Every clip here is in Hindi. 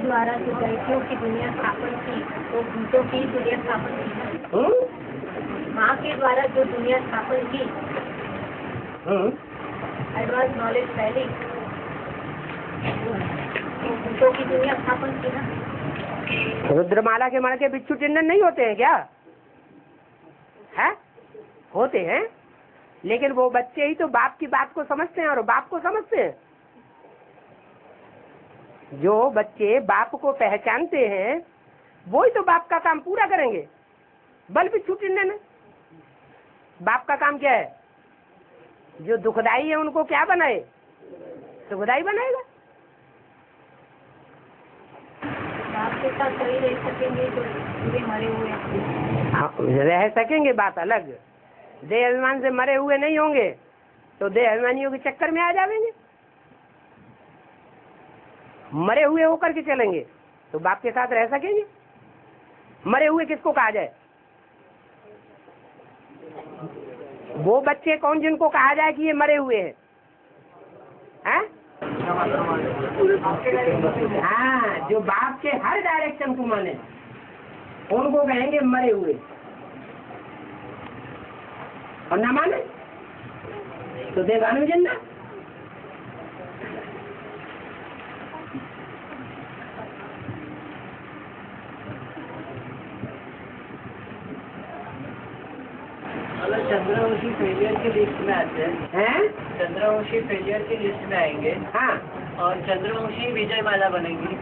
द्वारा जो दैत्यों की दुनिया स्थापन की तो भूतों की दुनिया स्थापन की। माँ के द्वारा जो दुनिया स्थापन की एडवांस नॉलेज फैली तो भूतों की दुनिया स्थापन की ना। रुद्रमाला के मण के बिच्छू चिन्ह नहीं होते हैं क्या? है होते हैं, लेकिन वो बच्चे ही तो बाप की बात को समझते हैं और बाप को समझते हैं। जो बच्चे बाप को पहचानते हैं वो ही तो बाप का काम पूरा करेंगे। बल बिच्छू चिन्ह में बाप का काम क्या है? जो दुखदाई है उनको क्या बनाए? सुखदाई बनाएगा। आपके साथ सही रह सकेंगे तो पूरे मरे हुए हाँ, रह सकेंगे बात अलग। देह अभिमान से मरे हुए नहीं होंगे तो देह अभिमानियों के चक्कर में आ जाएंगे। मरे हुए होकर के चलेंगे तो बाप के साथ रह सकेंगे। मरे हुए किसको कहा जाए? वो बच्चे कौन जिनको कहा जाए कि ये मरे हुए हैं? हाँ, जो बाप के हर डायरेक्शन को माने उनको कहेंगे मरे हुए, और ना माने तो देवानुजन ना। चंद्रवंशी फेलियर की लिस्ट में आते हैं? चंद्रवंशी फेलियर की लिस्ट में आएंगे। हाँ, और चंद्रवंशी विजयमाला बनेगी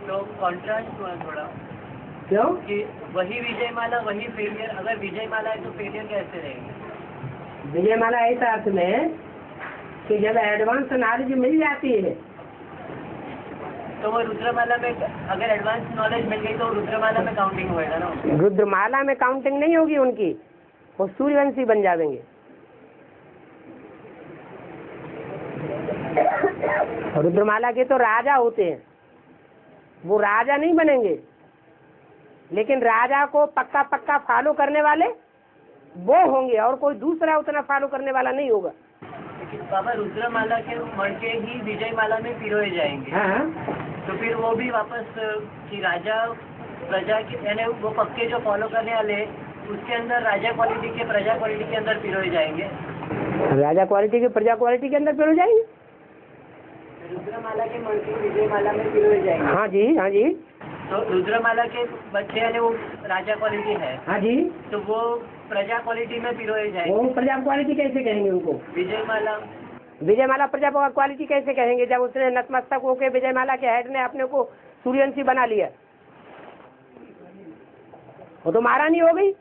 तो कॉन्ट्रास्ट हुआ थोड़ा। क्यों? कि वही विजयमाला वही फेलियर, अगर विजयमाला है तो फेलियर कैसे रहेगी? विजयमाला ऐसा अर्थ में कि जब एडवांस नॉलेज मिल जाती है तो वो रुद्रमाला में अगर एडवांस नॉलेज मिल गई तो रुद्रमाला में काउंटिंग होएगा ना? रुद्रमाला में काउंटिंग नहीं होगी उनकी, वो सूर्यवंशी बन जाएंगे। रुद्रमाला के तो राजा होते हैं, वो राजा नहीं बनेंगे, लेकिन राजा को पक्का पक्का फॉलो करने वाले वो होंगे और कोई दूसरा उतना फॉलो करने वाला नहीं होगा। लेकिन बाबा रुद्रमाला के मण के ही विजयमाला में पिरोए जाएंगे। हाँ, तो फिर वो भी वापस कि राजा प्रजा के यानी वो पक्के जो फॉलो करने वाले उसके अंदर राजा क्वालिटी के प्रजा क्वालिटी के अंदर पिरोए जाएंगे। राजा क्वालिटी के प्रजा क्वालिटी के अंदर पिरो जाएंगे। रुद्रमाला के मण के विजयमाला में पिरोए जाएंगे। हाँ जी, हाँ जी। तो रुद्रमाला के बच्चे यानी वो राजा क्वालिटी है। हाँ जी। तो वो प्रजा क्वालिटी में पिरोए जाएंगे। वो प्रजा क्वालिटी कैसे कहेंगे उनको? विजयमाला विजयमाला प्रजा क्वालिटी कैसे कहेंगे जब उसने नतमस्तक होके विजयमाला के हेड ने अपने को सूर्यवंशी बना लिया? वो तो महारानी हो गई।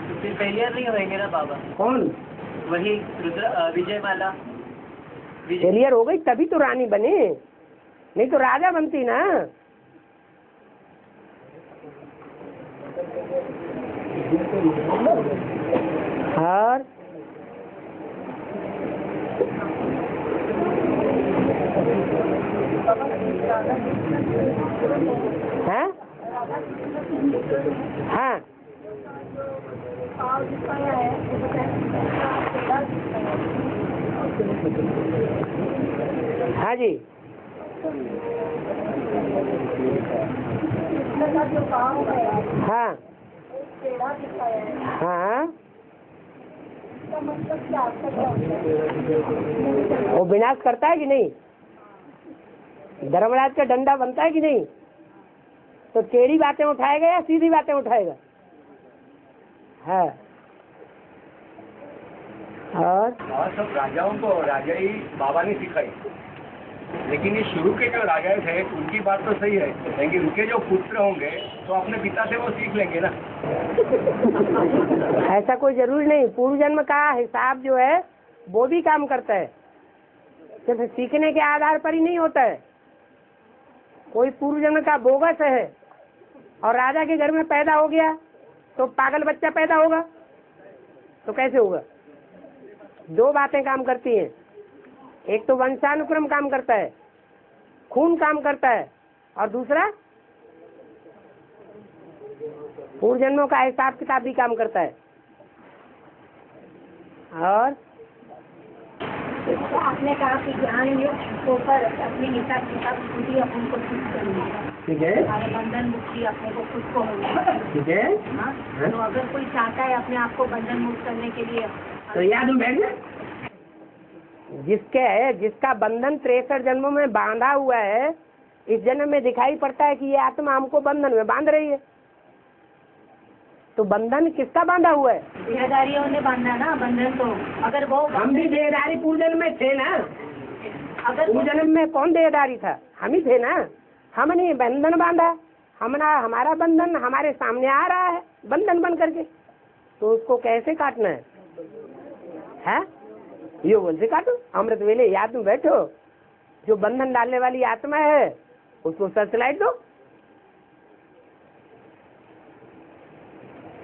तो फिर फेलियर नहीं होंगे ना बाबा? कौन? वही विजयमाला फेलियर हो गई तभी तो रानी बने, नहीं तो राजा बनती ना। और हाँ, हाँ, हाँ जी। हाँ, हाँ, वो विनाश करता है कि नहीं? धर्मराज का डंडा बनता है कि नहीं? तो टेढ़ी बातें उठाएगा या सीधी बातें उठाएगा? है। और सब राजाओं को राजा ही बाबा ने सिखाई, लेकिन ये शुरू के जो राजा थे उनकी बात तो सही है, लेकिन उनके जो पुत्र होंगे तो अपने पिता से वो सीख लेंगे ना। ऐसा कोई जरूरी नहीं। पूर्व जन्म का हिसाब जो है वो भी काम करता है, सिर्फ सीखने के आधार पर ही नहीं होता है। कोई पूर्व जन्म का बोगस है और राजा के घर में पैदा हो गया तो पागल बच्चा पैदा होगा, तो कैसे होगा? दो बातें काम करती हैं, एक तो वंशानुक्रम काम करता है, खून काम करता है, और दूसरा पूर्व जन्मों का हिसाब किताब भी काम करता है। और तो आपने कहा कि ज्ञान युक्त होकर अपने हिसाब किताब खुद ही अपन को खुद करनी है, ठीक है, हमारे बंधन मुक्ति अपने को खुद को होनी है। ठीक है, हाँ, तो अगर कोई चाहता है अपने आप को बंधन मुक्त करने के लिए, तो याद में बैठ गया। जिसका बंधन 63 जन्मों में बांधा हुआ है, इस जन्म में दिखाई पड़ता है कि ये आत्मा हमको बंधन में बांध रही है। तो बंधन किसका बांधा हुआ है? देहधारियों ने बांधा ना बंधन। तो अगर वो हम भी देहधारी पूर्व जन्म में थे ना। अगर पूर्व जन्म में कौन देहधारी था? हम ही थे ना। हमने बंधन बांधा, हमारा बंधन हमारे सामने आ रहा है बंधन बन करके, तो उसको कैसे काटना है? ये बोलते काटो, अमृत वेले याद में बैठो, जो बंधन डालने वाली आत्मा है उसको सर्चलाइट दो।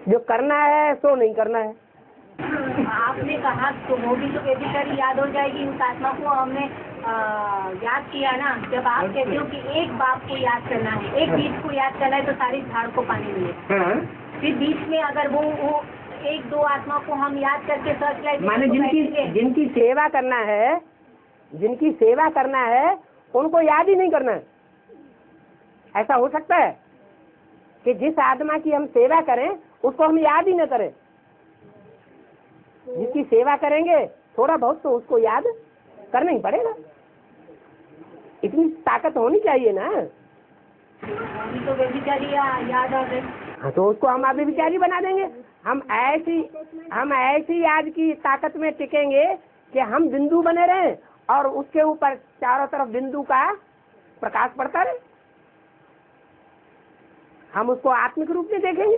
जो करना है सो नहीं करना है। आपने कहा तो वो भी तो बेबीकरी याद हो जाएगी उस आत्मा को। हमने याद किया ना, जब आप कहते हो कि एक बाप को याद करना है, एक बीज को याद करना है तो सारी झाड़ को पानी मिले। फिर बीच में अगर वो एक दो आत्मा को हम याद करके सर्च लाइट माने जिनकी सेवा करना है उनको याद ही नहीं करना है। ऐसा हो सकता है कि जिस आत्मा की हम सेवा करें उसको हम याद ही न करें। जिसकी सेवा करेंगे थोड़ा बहुत तो उसको याद करना ही पड़ेगा। इतनी ताकत होनी चाहिए ना। तो बेबीकरी याद आ गई। हाँ, तो उसको हम अभी विचारी बना देंगे। हम ऐसी याद की ताकत में टिकेंगे कि हम बिंदु बने रहें और उसके ऊपर चारों तरफ बिंदु का प्रकाश पड़ता रहे। हम उसको आत्मिक रूप में देखेंगे।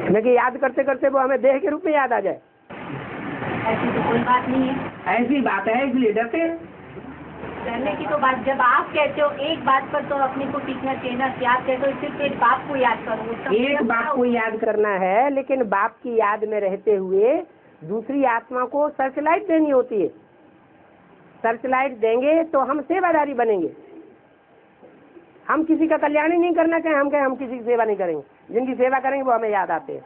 लेकिन याद करते करते वो हमें देह के रूप में याद आ जाए, ऐसी तो कोई बात नहीं है। ऐसी बात है, इसलिए डरते हैं। डरने की तो बात, जब आप कहते हो एक बात पर तो अपने को टीकना चाहिए ना कि आप कहते हो सिर्फ एक बाप को याद करो। एक बाप को याद करना है, लेकिन बाप की याद में रहते हुए दूसरी आत्मा को सर्चलाइट देनी होती है। सर्चलाइट देंगे तो हम सेवादारी बनेंगे। हम किसी का कल्याण ही नहीं करना चाहें, हम कहें हम किसी की सेवा नहीं करेंगे। जिनकी सेवा करेंगे वो हमें याद आते हैं।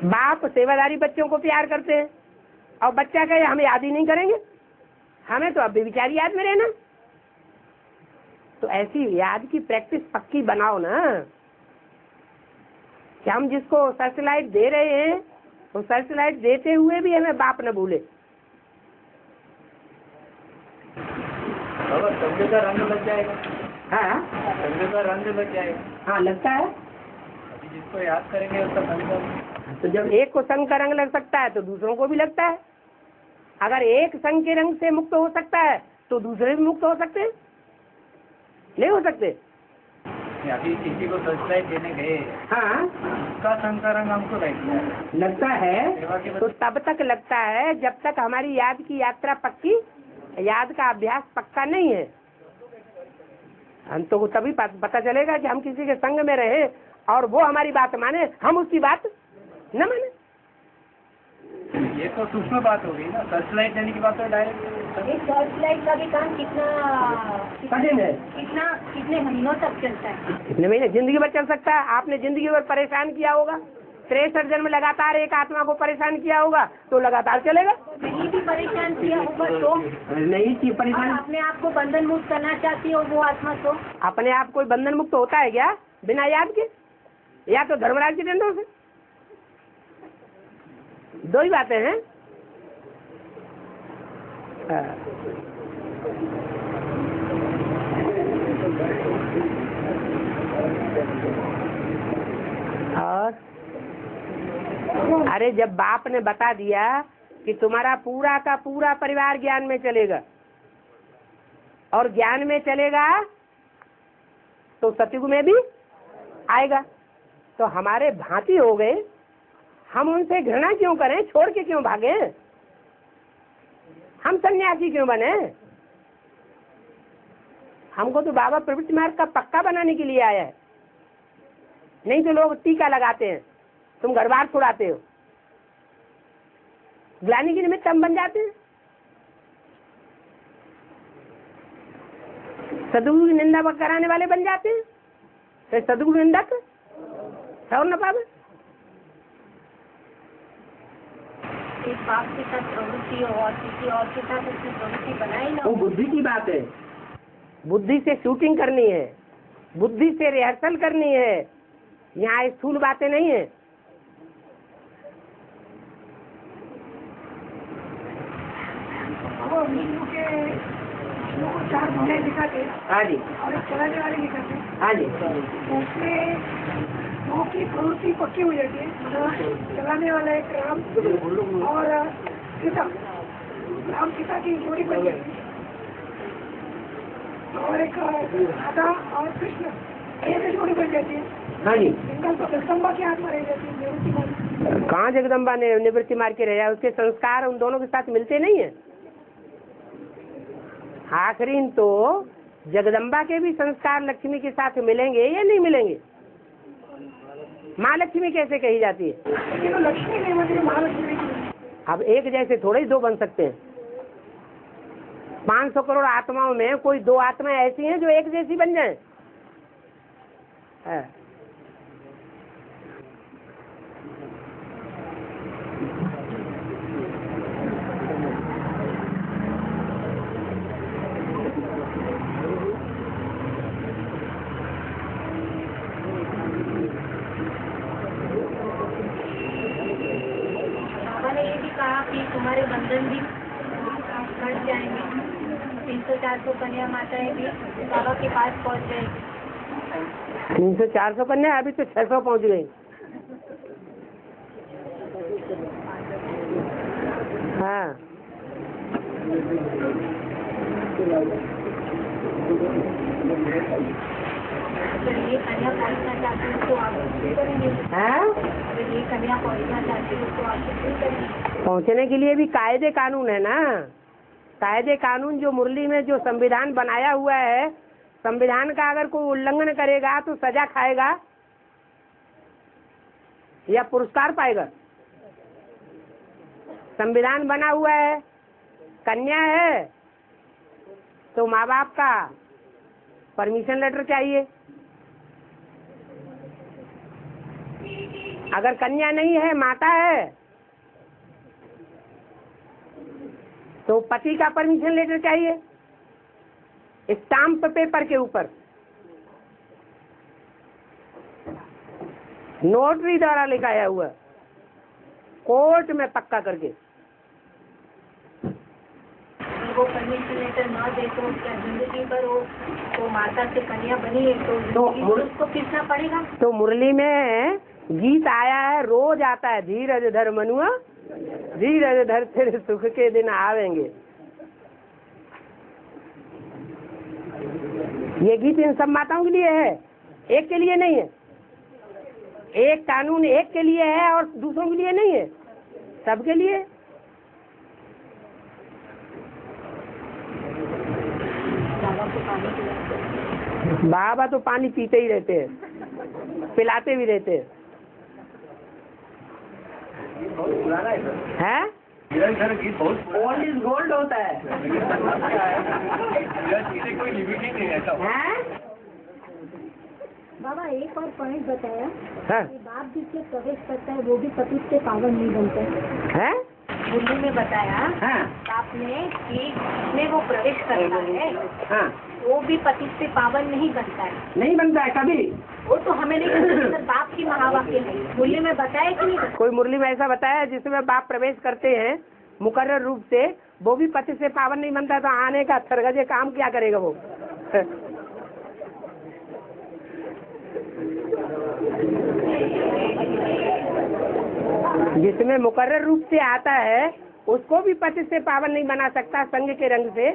बाप सेवादारी बच्चों को प्यार करते हैं और बच्चा कहे हम याद ही नहीं करेंगे, हमें तो अब भी विचारी याद में रहना। तो ऐसी याद की प्रैक्टिस पक्की बनाओ ना कि हम जिसको सर्चलाइट दे रहे हैं तो सर्चलाइट देते हुए भी हमें बाप न भूले। संग का रंग लग जाएगा। हाँ, संग का रंग लग जाएगा। हाँ लगता है। अभी जिसको याद करेंगे उसका संग। तो जब एक को संग का रंग लग सकता है तो दूसरों को भी लगता है। अगर एक संग के रंग से मुक्त हो सकता है तो दूसरे भी मुक्त हो सकते हैं, नहीं हो सकते? अभी किसी को सर्चलाइट देने गए, हाँ, उसका संग का रंग हमको लगता है। तो तब तक लगता है जब तक हमारी याद की यात्रा पक्की, याद का अभ्यास पक्का नहीं है। हम तो तभी पता चलेगा कि हम किसी के संग में रहे और वो हमारी बात माने, हम उसकी बात न माने। ये तो सूक्ष्म बात हो गई ना। सर्चलाइट देने की बात तो डायरेक्ट। सर्चलाइट का भी काम कठिन है। कितने महीनों तक चलता है? कितने महीने? जिंदगी भर चल सकता है। आपने जिंदगी भर परेशान किया होगा, 63 जन्म लगातार एक आत्मा को परेशान किया होगा तो लगातार चलेगा। नहीं भी परेशान किया होगा तो नहीं की परेशान। अपने आप को बंधन मुक्त करना चाहती हो वो आत्मा तो अपने आप कोई बंधन मुक्त होता है क्या बिना याद के? या तो धर्मराज के दंडों से। दो ही बातें हैं। और अरे जब बाप ने बता दिया कि तुम्हारा पूरा का पूरा परिवार ज्ञान में चलेगा और ज्ञान में चलेगा तो सतयुग में भी आएगा, तो हमारे भांति हो गए। हम उनसे घृणा क्यों करें? छोड़ के क्यों भागे? हम सन्यासी क्यों बने? हमको तो बाबा प्रवृत्ति मार्ग का पक्का बनाने के लिए आया है। नहीं तो लोग टीका लगाते हैं, तुम घर बार छुड़ाते हो, ग्लानि के निमित्त हम बन जाते हैं, सदगुरु की निंदा कराने वाले बन जाते हैं। तो सदगुरु निंदक सौर न पावे। एक बाप के साथ प्रवृत्ति और किसी और के साथ उसकी प्रवृत्ति बनाई ना वो बुद्धि की बात है, बुद्धि से शूटिंग करनी है, बुद्धि से रिहर्सल करनी है, यहाँ स्थूल बातें नहीं है। विष्णु को 4 भुजाएं दिखाते हाँ जी, और एक चलाने वाले दिखाते, हाँ जी, उसमें दो की प्रवृत्ति पक्की हो जाती है, मतलब चलाने वाला एक राम और सीता, राम सीता की जोड़ी बन जाती है, और एक राधा और कृष्ण ये जोड़ी बन जाती है। हाँ जी। इनका तो जगदम्बा के हाथ में रह जाती है, निवृत्ति मार। कहाँ जगदम्बा ने निवृत्ति मार के रहा? उसके संस्कार उन दोनों के साथ मिलते नहीं है। आखिरी तो जगदम्बा के भी संस्कार लक्ष्मी के साथ मिलेंगे या नहीं मिलेंगे? माँ लक्ष्मी कैसे कही जाती है? लेकिन लक्ष्मी नहीं होती, महालक्ष्मी। अब एक जैसे थोड़े ही दो बन सकते हैं। 500 करोड़ आत्माओं में कोई 2 आत्माएं ऐसी हैं जो एक जैसी बन जाएं? है। बाबा ने ये भी कहा कि तुम्हारे बंधन भी कट जाएंगे, 300-400 कन्या माताएं भी बाबा के पास पहुंच जाएगी। 300-400 कन्या, अभी तो 600 पहुंच गई। हाँ, अगर ये कन्या पहुंचना चाहती है तो आप शुरू करेंगे। हाँ? अगर ये कन्या पहुंचना चाहती है तो आप शुरू करेंगे। पहुंचने के लिए भी कायदे कानून है ना। कायदे कानून जो मुरली में जो संविधान बनाया हुआ है, संविधान का अगर कोई उल्लंघन करेगा तो सजा खाएगा या पुरस्कार पाएगा। संविधान बना हुआ है, कन्या है तो माँ बाप का परमिशन लेटर चाहिए। अगर कन्या नहीं है, माता है, तो पति का परमिशन लेटर चाहिए, स्टाम्प पेपर के ऊपर, नोटरी द्वारा लिखाया हुआ, कोर्ट में पक्का करके। वो परमिशन लेटर न दे तो उसका जिंदगी भर वो तो माता से कन्या बनी है तो उसको खींचना पड़ेगा। तो मुरली में गीत आया है, रोज आता है, धीरज धर मनुआ, धीरज धर तेरे सुख के दिन आवेंगे। ये गीत इन सब माताओं के लिए है, एक के लिए नहीं है। एक कानून एक के लिए है और दूसरों के लिए नहीं है, सबके लिए। बाबा तो पानी पीते ही रहते हैं, पिलाते भी रहते हैं। बहुत पुराना है सर। हैं? निरंतर गीत बहुत ओल्ड इज गोल्ड होता है। इसे कोई लिमिट ही नहीं रहता। हैं? बाबा एक और पॉइंट बताया हाँ? कि बाप जिससे प्रवेश करता है वो भी पति से पावन नहीं बनता। हैं? मुरली में बताया हाँ? आपने कि जिसमें वो प्रवेश करता है हाँ? वो भी पति से पावन नहीं बनता है। नहीं बनता है कभी। वो तो हमें नहीं पता, बाप की महावाक्य है। मुरली में बताया कि नहीं बताया? कोई मुरली में ऐसा बताया जिसमें बाप प्रवेश करते हैं मुकर्रर रूप से, वो भी पति से पावन नहीं बनता, तो आने का थरगजे काम क्या करेगा वो? जिसमें मुकर्रर रूप से आता है उसको भी पति से पावन नहीं बना सकता संग के रंग से,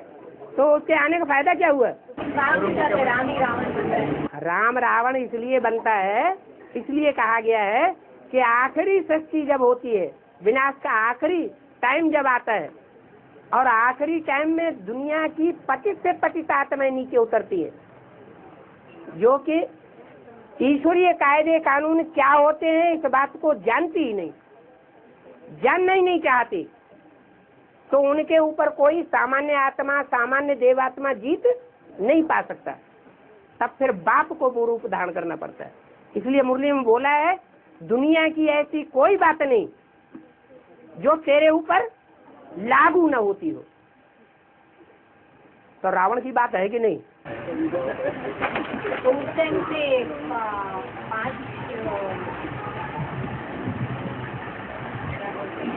तो उसके आने का फायदा क्या हुआ? राम ही रावण बनता है। राम रावण इसलिए बनता है, इसलिए कहा गया है कि आखिरी सृष्टि जब होती है, विनाश का आखिरी टाइम जब आता है, और आखिरी टाइम में दुनिया की पतित से पतित आत्माएं नीचे उतरती है, जो कि ईश्वरीय कायदे कानून क्या होते हैं इस बात को जानती ही नहीं, जानना ही नहीं चाहती, तो उनके ऊपर कोई सामान्य आत्मा, सामान्य देवात्मा जीत नहीं पा सकता। तब फिर बाप को वो रूप धारण करना पड़ता है। इसलिए मुरली में बोला है, दुनिया की ऐसी कोई बात नहीं जो तेरे ऊपर लागू न होती हो। तो रावण की बात है कि नहीं? तो उस टाइम से 5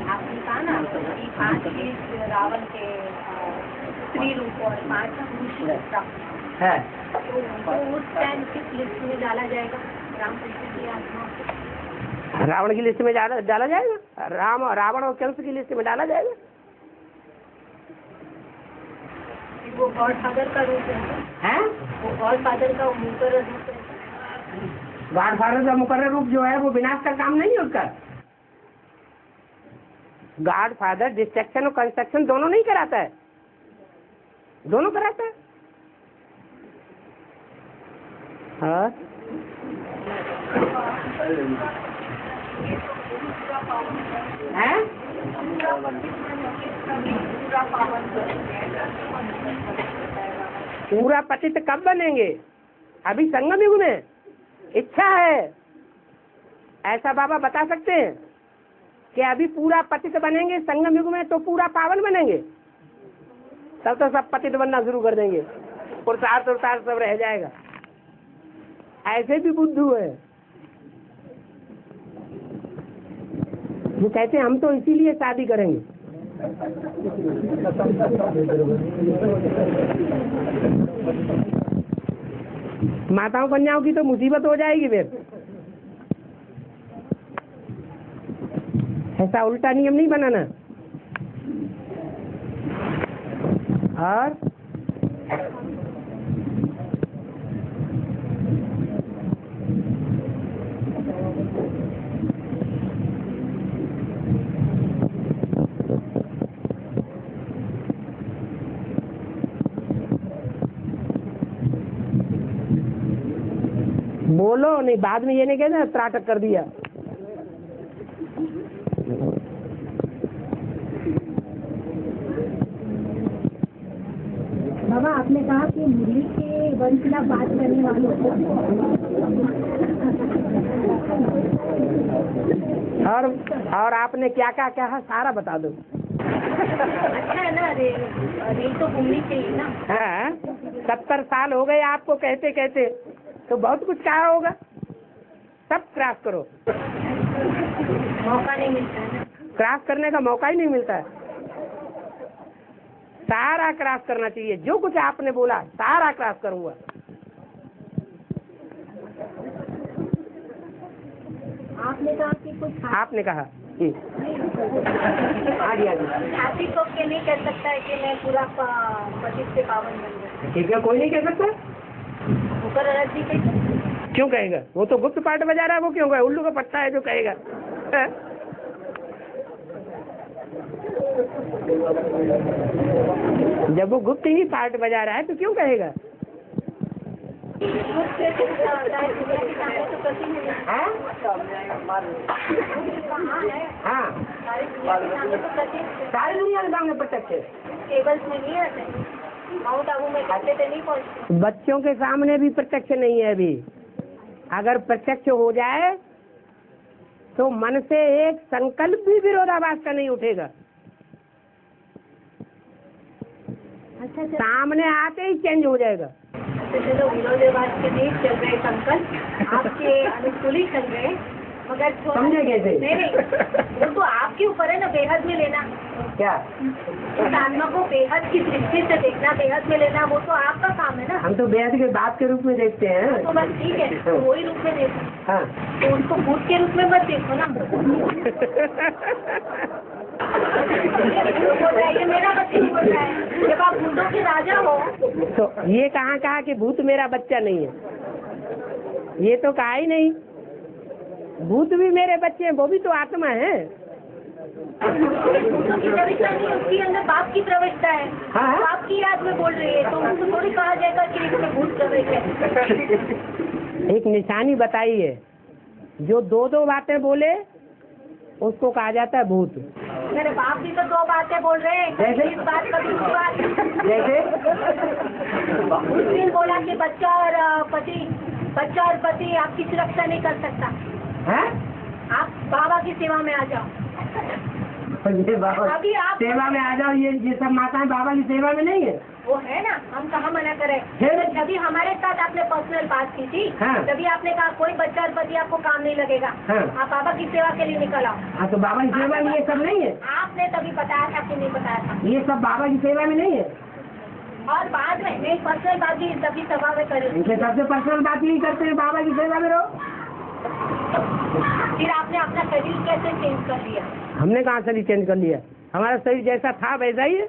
आपने कहा ना कि 5 रावण के स्त्री रूप और 5 पुरुष है। तो उस टाइम किस लिस्ट में डाला जाएगा रामचंद्र की आत्मा? रावण की लिस्ट में डाला जाएगा, रावण और कंस की लिस्ट में डाला जाएगा। वो गॉडफादर का रूप है, वो गॉडफादर का मुकर्रर रूप है। गॉडफादर का मुकर्रर रूप जो है वो विनाश का काम नहीं है उसका। गॉडफादर डिस्ट्रक्शन और कंस्ट्रक्शन दोनों नहीं कराता है, दोनों कराता है। हाँ है? पूरा पतित कब बनेंगे? अभी संगम युग में इच्छा है, ऐसा बाबा बता सकते हैं कि अभी पूरा पतित बनेंगे संगम युग में, तो पूरा पावन बनेंगे। तब तो सब पतित बनना शुरू कर देंगे, पुरुषार्थ उर्षार्थ सब रह जाएगा। ऐसे भी बुद्धू है, वो कहते हैं हम तो इसीलिए शादी करेंगे। माताओं कन्याओं की तो मुसीबत हो जाएगी फिर। ऐसा उल्टा नियम नहीं बनाना। और बोलो नहीं, बाद में ये नहीं कहना त्राटक कर दिया। बाबा आपने कहा कि मुरली के वंश का बात करने वालों को और आपने क्या क्या कहा सारा बता दो। अच्छा है ना, रेल तो घूमनी चाहिए ना। हाँ, 70 साल हो गए आपको कहते कहते, तो बहुत कुछ कहा होगा। सब क्रॉस करो, मौका नहीं मिलता है ना, क्रॉस करने का मौका ही नहीं मिलता है। सारा क्रॉस करना चाहिए, जो कुछ आपने बोला सारा क्रॉस करूंगा। आपने कहा कि कुछ आपने कहा छाती ठोक के नहीं कह सकता है कि मैं पूरा पतित से पावन बन गया। ठीक है, कोई नहीं कह सकता। मुकर्रर जी के क्यों कहेगा? वो तो गुप्त पाठ बजा रहा है, वो क्यों कहे? उल्लू का पट्टा है जो कहेगा। जब वो गुप्त ही पाठ बजा रहा है तो क्यों कहेगा? हाँ हाँ, सारी दुनिया के सामने प्रत्यक्ष है। केबल्स में नहीं आते, माउंट आबू में कहते थे नहीं पहुँचते। बच्चों के सामने भी प्रत्यक्ष नहीं है अभी। अगर प्रत्यक्ष हो जाए तो मन से एक संकल्प भी विरोधाभास का नहीं उठेगा। अच्छा, सामने आते ही चेंज हो जाएगा। तो चलो विरोधाभास के नहीं चल रहे संकल्प, आपके अनुकूल ही चल रहे, मगर समझे कैसे? नहीं, वो तो आपके ऊपर है ना, बेहद में लेना। क्या उस आत्मा को बेहद की दृष्टि से देखना, बेहद में लेना, वो तो आपका काम है ना। हम तो बेहद के बाप के रूप में देखते हैं। तो बस ठीक है, तो वही रूप में देखो। हाँ। तो उसको भूत के रूप में मत देखो ना। ये मेरा बच्चा बोल रहा है, जब आप भूतों के राजा हो। तो ये कहा कि भूत मेरा बच्चा नहीं है? ये तो कहा ही नहीं। भूत भी मेरे बच्चे हैं, वो भी तो आत्मा है। भूतों की प्रविष्टा नहीं, उसके अंदर बाप की प्रविष्टा है। हाँ। बाप की याद में बोल रही है, तो उसको थोड़ी कहा जाएगा कि इसमें भूत प्रवेश है। एक निशानी बताई है, जो 2-2 बातें बोले उसको कहा जाता है भूत। मेरे बाप भी तो दो बातें बोल रहे हैं, जैसे? इस बात कभी उस बात। जैसे उस दिन बोला कि बच्चा और पति आपकी सुरक्षा नहीं कर सकता, हैं? आप बाबा की सेवा में आ जाओ। ये बाबा अभी आप सेवा में आ जाओ, ये सब माताएं बाबा की सेवा में नहीं है। वो है ना, हम कहाँ मना करें। फिर? जब हमारे साथ आपने पर्सनल बात की थी, हाँ। तभी आपने कहा कोई बच्चा और पति आपको काम नहीं लगेगा, हाँ। आप बाबा की सेवा के लिए निकल आओ। हाँ, तो बाबा की सेवा में ये सब नहीं है। आपने तभी बताया था कि नहीं बताया था। ये सब बाबा की सेवा में नहीं है। और बाद में नहीं, पर्सनल बात भी तभी सभा में करें। इनके सबसे पर्सनल बात नहीं करते हैं, बाबा की सेवा में रहो। फिर आपने अपना शरीर कैसे चेंज कर लिया? हमने कहाँ शरीर चेंज कर लिया? हमारा शरीर जैसा था वैसा ही है,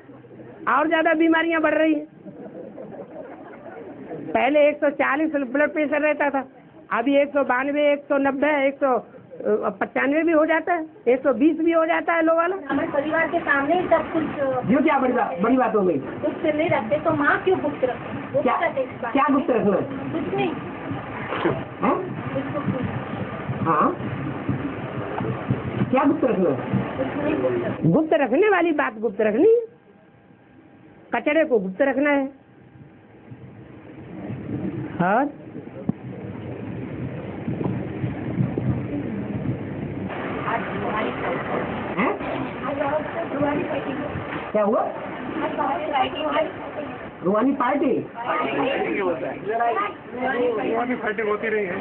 और ज्यादा बीमारियां बढ़ रही हैं। पहले 140 ब्लड प्रेशर रहता था, अभी 192, 190, 195 भी हो जाता है, 120 भी हो जाता है लो वाला। हमारे परिवार के सामने ही सब कुछ जो क्या बड़ी बात हो गई? गुप्त नहीं रखते तो माँ क्यों गुप्त रखते? गुप्त क्या रखते इस बात। क्या गुप्त रखना है? कुछ नहीं, हाँ? कुछ नहीं, हाँ, क्या गुप्त रखना है? कुछ नहीं गुप्त रखते। गुप्त रखने वाली बात गुप्त रखनी है, कचरे को गुप्त रखना है। हाँ, आज तुम्हारी हैं? तुम्हारी पार्टी क्या हुआ? आज तुम्हारी राइटिंग रूहानी पार्टी? फाइटिंग होती रही है।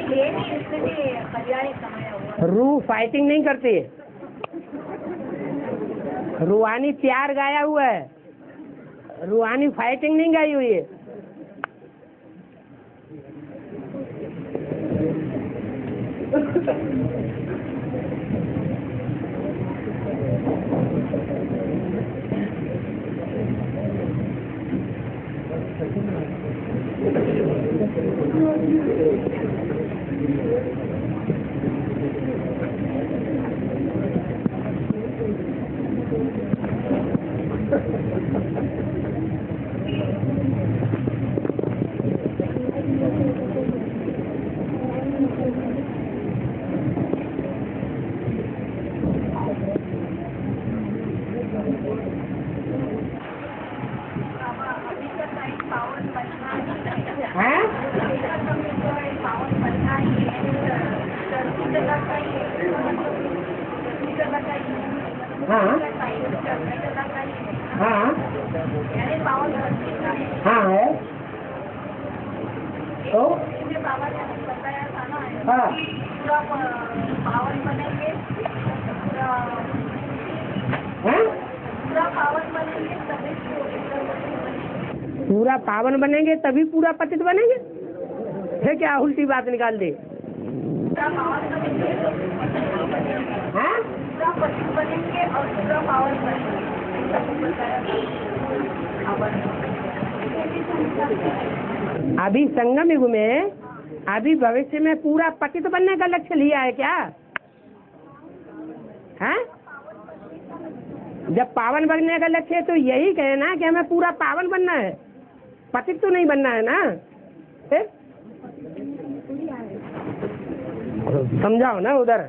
ये नहीं, इसमें भी कल्याणी समाया हुआ। रूह फाइटिंग नहीं करती है, रूहानी प्यार गाया हुआ है, रूहानी फाइटिंग नहीं गाई हुई है। हैं? हाँ हाँ हाँ है तो हाँ पावन बनेंगे, हैं? पूरा पावन बनेंगे तभी पूरा पावन बनेंगे तभी पूरा पतित बनेंगे? है क्या उल्टी बात निकाल दे? पूरा पावन बनेंगे, हैं? पूरा पतित बनेंगे और पूरा पावन बनेंगे। अभी संगम युग में, अभी भविष्य में पूरा पतित बनने का लक्ष्य लिया है क्या? हैं? जब पावन बनने का लक्ष्य है तो यही कहना कि हमें पूरा पावन बनना है, पतित तो नहीं बनना है ना। फिर समझाओ ना उधर।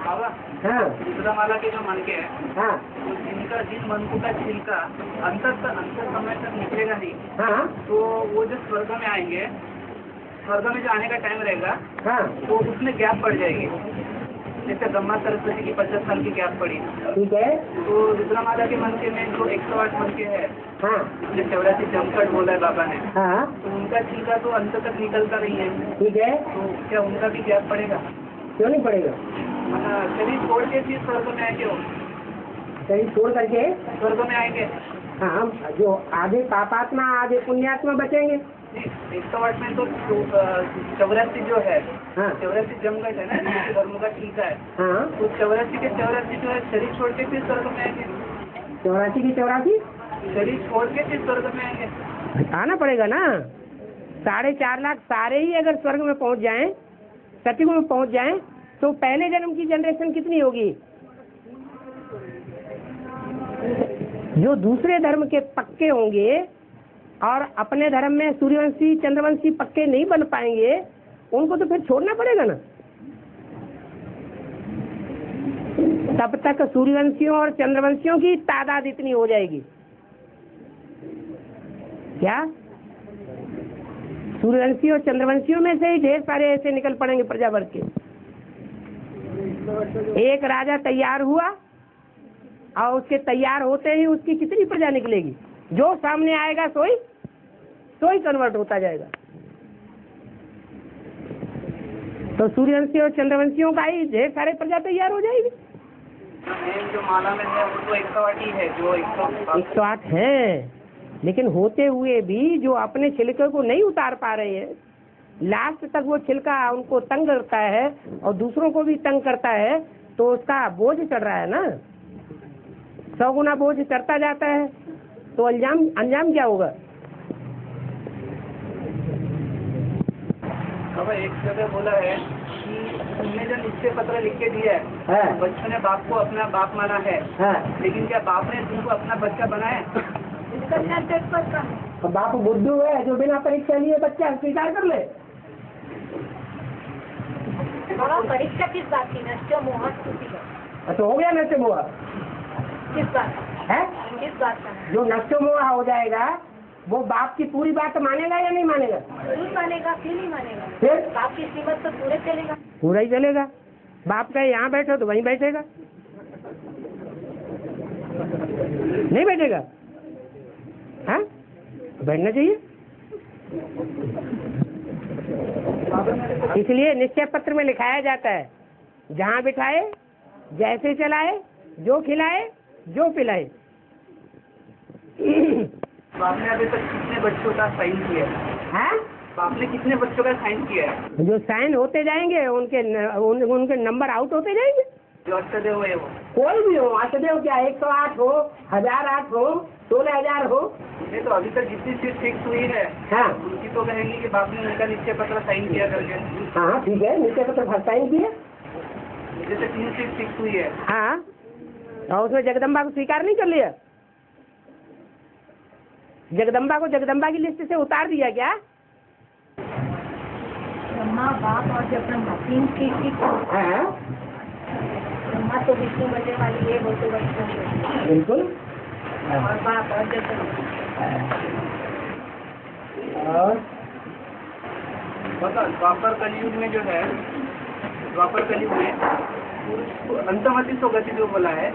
बाबा, हाँ रुद्रमाला के जो मनके हैं, हाँ तो जिन मनकों का छिलका अंत समय तक निकलेगा नहीं, हाँ तो वो जो स्वर्ग में आएंगे, स्वर्ग में जो आने का टाइम रहेगा, हाँ तो उसमें गैप पड़ जाएगी। जैसे ब्रह्मा सरस्वती की 50 साल की गैप पड़ी, ठीक है। तो रुद्रमाला के मनके में जो 108 मनके है, हाँ जो 84 जमकट बोला है बाबा ने, हाँ तो उनका छिलका तो अंत तक निकलता नहीं है, ठीक है। तो क्या उनका भी गैप पड़ेगा? क्यों नहीं पड़ेगा? शरीर छोड़ के फिर स्वर्ग में आएंगे, वो शरीर छोड़ करके स्वर्ग में आएंगे। हाँ, जो आधे पापात्मा आधे पुण्यात्मा बचेंगे। 108 में तो 84 जो है, हाँ 84 जमघट है ना, जिसके धर्म का टीका है, हाँ, तो 84 के 84 जो है शरीर छोड़ के फिर स्वर्ग में आएंगे। 84 की 84 शरीर छोड़ के फिर स्वर्ग में आएंगे। हटाना पड़ेगा ना। 4.5 लाख सारे ही अगर स्वर्ग में पहुंच जाएं, सतयुग में पहुंच जाएं, तो पहले जन्म की जनरेशन कितनी होगी? जो दूसरे धर्म के पक्के होंगे और अपने धर्म में सूर्यवंशी चंद्रवंशी पक्के नहीं बन पाएंगे, उनको तो फिर छोड़ना पड़ेगा ना। तब तक सूर्यवंशियों और चंद्रवंशियों की तादाद इतनी हो जाएगी, क्या सूर्यवंशी और चंद्रवंशियों में से ही ढेर सारे ऐसे निकल पड़ेंगे प्रजावर्ग के। एक राजा तैयार हुआ और उसके तैयार होते ही उसकी कितनी प्रजा निकलेगी, जो सामने आएगा सोई कन्वर्ट होता जाएगा। तो सूर्यवंशी और चंद्रवंशियों का ही ढेर सारे प्रजा तैयार हो जाएगी। जो माला में है वो तो 108 ही है, जो 108 है, लेकिन होते हुए भी जो अपने छिलके को नहीं उतार पा रहे हैं, लास्ट तक वो छिलका उनको तंग करता है और दूसरों को भी तंग करता है, तो उसका बोझ चढ़ रहा है ना, 100 गुना बोझ चढ़ता जाता है, तो अंजाम क्या होगा। अब एक जगह बोला है कि तुमने जो निश्चय पत्र लिख के दिया है, बच्चों ने बाप को अपना बाप माना है, लेकिन क्या बाप ने तुमको अपना बच्चा बनाया? तो बाप बुद्धू है जो बिना परीक्षा लिए बच्चा स्वीकार कर ले। परीक्षा किस बात की? नष्ट मोह स्तुति का। अच्छा, हो गया नष्ट मोह। किस बात है? किस बात का? जो नष्ट मोह हो जाएगा वो बाप की पूरी बात मानेगा या नहीं मानेगा? जरूर मानेगा, क्यों नहीं मानेगा? फिर बाप की कीमत तो पूरे चलेगा। पूरा ही चलेगा। बाप कहे यहाँ बैठो तो वहीं बैठेगा, नहीं बैठेगा। हाँ, बैठना चाहिए। इसलिए निश्चय पत्र में लिखाया जाता है, जहाँ बिठाए, जैसे चलाए, जो खिलाए, जो पिलाए। बाप ने अभी तक कितने बच्चों का साइन किया है? बाप ने कितने बच्चों का साइन किया है? जो साइन होते जाएंगे उनके नंबर आउट होते जाएंगे। जो अष्टदेव है वो कोई भी हो, अष्टदेव क्या 108 हो, 1008 हो, 16000 हो। नहीं तो अभी तक जितनी सीट फिक्स हुई है, हाँ, उनकी तो कहेंगे कि बाप ने उनका निश्चय पत्र साइन किया करके। हाँ ठीक है, निश्चय पत्र साइन किया। जैसे 3 सीट फिक्स हुई है। हाँ, और उसमें जगदम्बा को स्वीकार नहीं कर लिया। जगदम्बा को जगदम्बा की लिस्ट से उतार दिया क्या? ब्रह्मा, बाप और जगदम्बा 3 सीट। हाँ, ब्रह्मा तो विष्णु बचे वाली है, वो तो बच्चों बिल्कुल। और बाप और जगदम्बा। और बता, द्वापर कलयुग में जो है, द्वापर कलयुग में पुरुष अंतमति तो गति जो बोला है,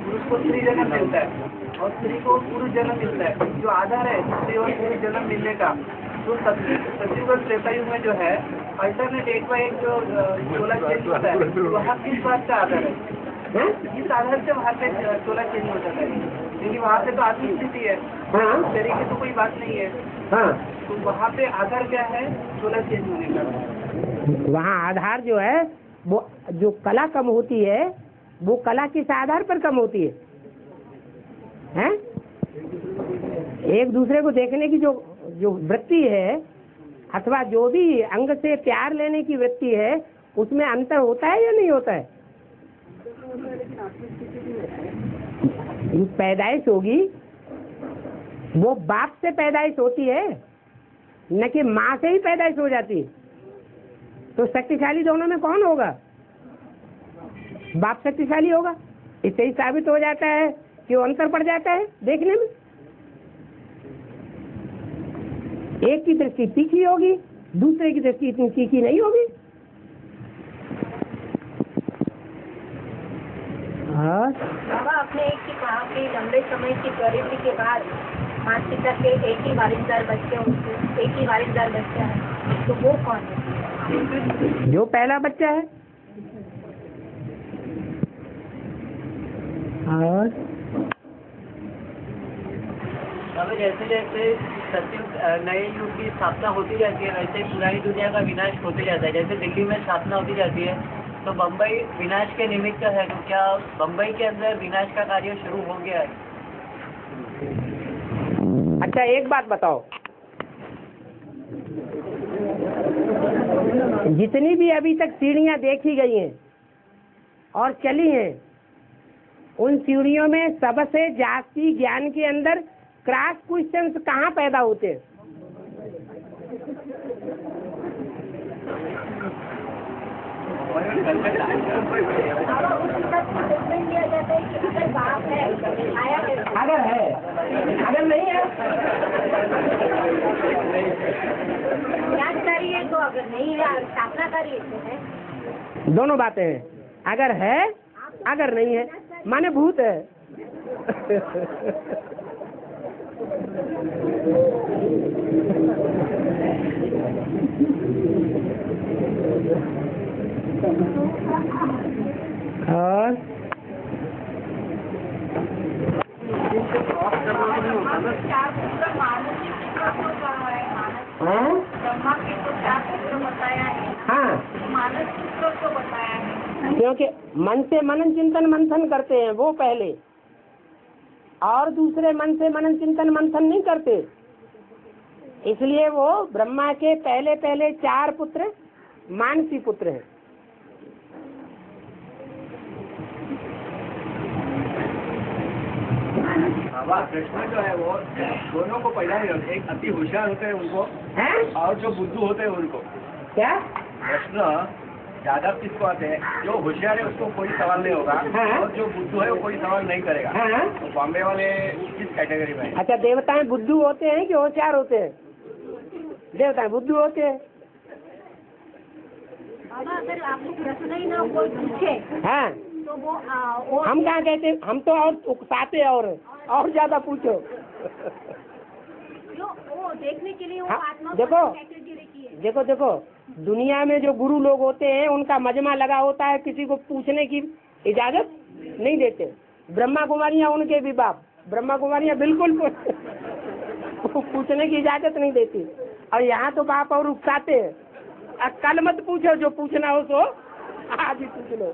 पुरुष को स्त्री जन्म मिलता है और स्त्री को पुरुष जन्म मिलता है। जो आधार है स्त्री और पुरुष जन्म मिलने का, तो सतयुग और त्रेता युग में जो है अल्टरनेट एक बार एक जो 16 चेंज होता है, वहाँ किस बात का आधार है? इस आधार से वहाँ पे 16 चेंज हो जाता है, क्योंकि वहाँ पे तो आत्मिक स्थिति है, शरीर की तो कोई बात नहीं है। हाँ, तो वहाँ पे आधार क्या है 16 चेंज होने का? वहाँ आधार जो है, वो जो कला कम होती है, वो कला किस आधार पर कम होती है? हैं? एक दूसरे को देखने की जो वृत्ति है, अथवा जो भी अंग से प्यार लेने की वृत्ति है, उसमें अंतर होता है या नहीं होता है? पैदाइश होगी, वो बाप से पैदाइश होती है, न कि माँ से ही पैदाइश हो जाती है। तो शक्तिशाली दोनों में कौन होगा? बाप शक्तिशाली होगा। इससे ही साबित हो जाता है कि वो अंतर पड़ जाता है देखने में। एक की दृष्टि तीखी होगी, दूसरे की दृष्टि इतनी तीखी नहीं होगी। बाबा, आपने एक ही कहा कि लंबे समय की गरीबी के बाद माता पिता के एक ही वारिसदार बच्चे होते, एक ही वारिसदार बच्चा है, तो वो कौन है? जो पहला बच्चा है। और अब जैसे जैसे सतयुग नए युग की स्थापना होती जाती है, वैसे पुरानी दुनिया का विनाश होते जाता है। जैसे दिल्ली में स्थापना होती जाती है, तो बम्बई विनाश के निमित्त है, तो क्या बम्बई के अंदर विनाश का कार्य शुरू हो गया है? अच्छा, एक बात बताओ, जितनी भी अभी तक सीढ़ियां देखी गई हैं और चली हैं, उन सीढ़ियों में सबसे जास्ती ज्ञान के अंदर क्रॉस क्वेश्चंस कहाँ पैदा होते हैं? बाबा उसके साथ स्टेटमेंट दिया जाता है कि अगर बाप है आया है, अगर है, अगर नहीं है ज्ञानकारी है तो, अगर नहीं है स्थापनाकारी है तो है। दोनों बातें हैं। अगर है, अगर नहीं है, माने भूत है। और चार पुत्र मानसिक पुत्र का है, हाँ ब्रह्मा के तो चार पुत्र बताया है, हाँ, मानस पुत्र को बताया है। क्योंकि मन से मनन चिंतन मंथन करते हैं वो पहले, और दूसरे मन से मनन चिंतन मंथन नहीं करते। इसलिए वो ब्रह्मा के पहले पहले चार पुत्र मानसी पुत्र हैं। बाबा कृष्ण जो है वो दोनों को पैदा नहीं होते, एक अति होशियार होते हैं उनको, हैं? और जो बुद्धू होते हैं उनको। क्या? कृष्ण ज्यादा किसको आते हैं? जो होशियार है उसको कोई सवाल नहीं होगा, हाँ। और जो बुद्धू है वो कोई सवाल नहीं करेगा। हाँ? तो बॉम्बे वाले किस कैटेगरी में हैं? अच्छा, देवताएं बुद्धू होते हैं कि होशियार होते हैं? देवताएं बुद्धू होते हैं। बाबा अगर आपको प्रश्न ही ना कोई पूछे हाँ, तो वो हम क्या कहते हैं? हम तो और उकसाते और ज्यादा पूछो। जो वो देखने के लिए वो हाँ, आत्मा देखो। कैटेगरी की है। देखो दुनिया में जो गुरु लोग होते हैं उनका मजमा लगा होता है, किसी को पूछने की इजाजत नहीं देते। ब्रह्मा कुमारियाँ उनके भी बाप, ब्रह्मा कुमारियाँ बिल्कुल पूछने की इजाजत नहीं देती। और यहाँ तो बाप और उकसाते हैं, कल मत पूछो, जो पूछना हो सो आज ही पूछ लो।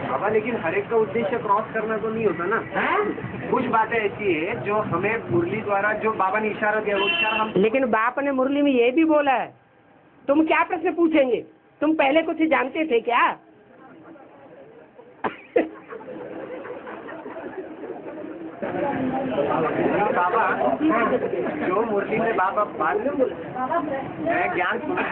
बाबा लेकिन हर एक का उद्देश्य क्रॉस करना तो नहीं होता ना। हाँ? कुछ बातें ऐसी है जो हमें मुरली द्वारा जो बाबा ने इशारा दिया वो इशारा हम लेकिन बाप ने मुरली में ये भी बोला है, तुम क्या प्रश्न पूछेंगे? तुम पहले कुछ जानते थे क्या? बाबा जो मुरली में बाबा बाद में बाबा प्रश्न मैं ज्ञान सुना,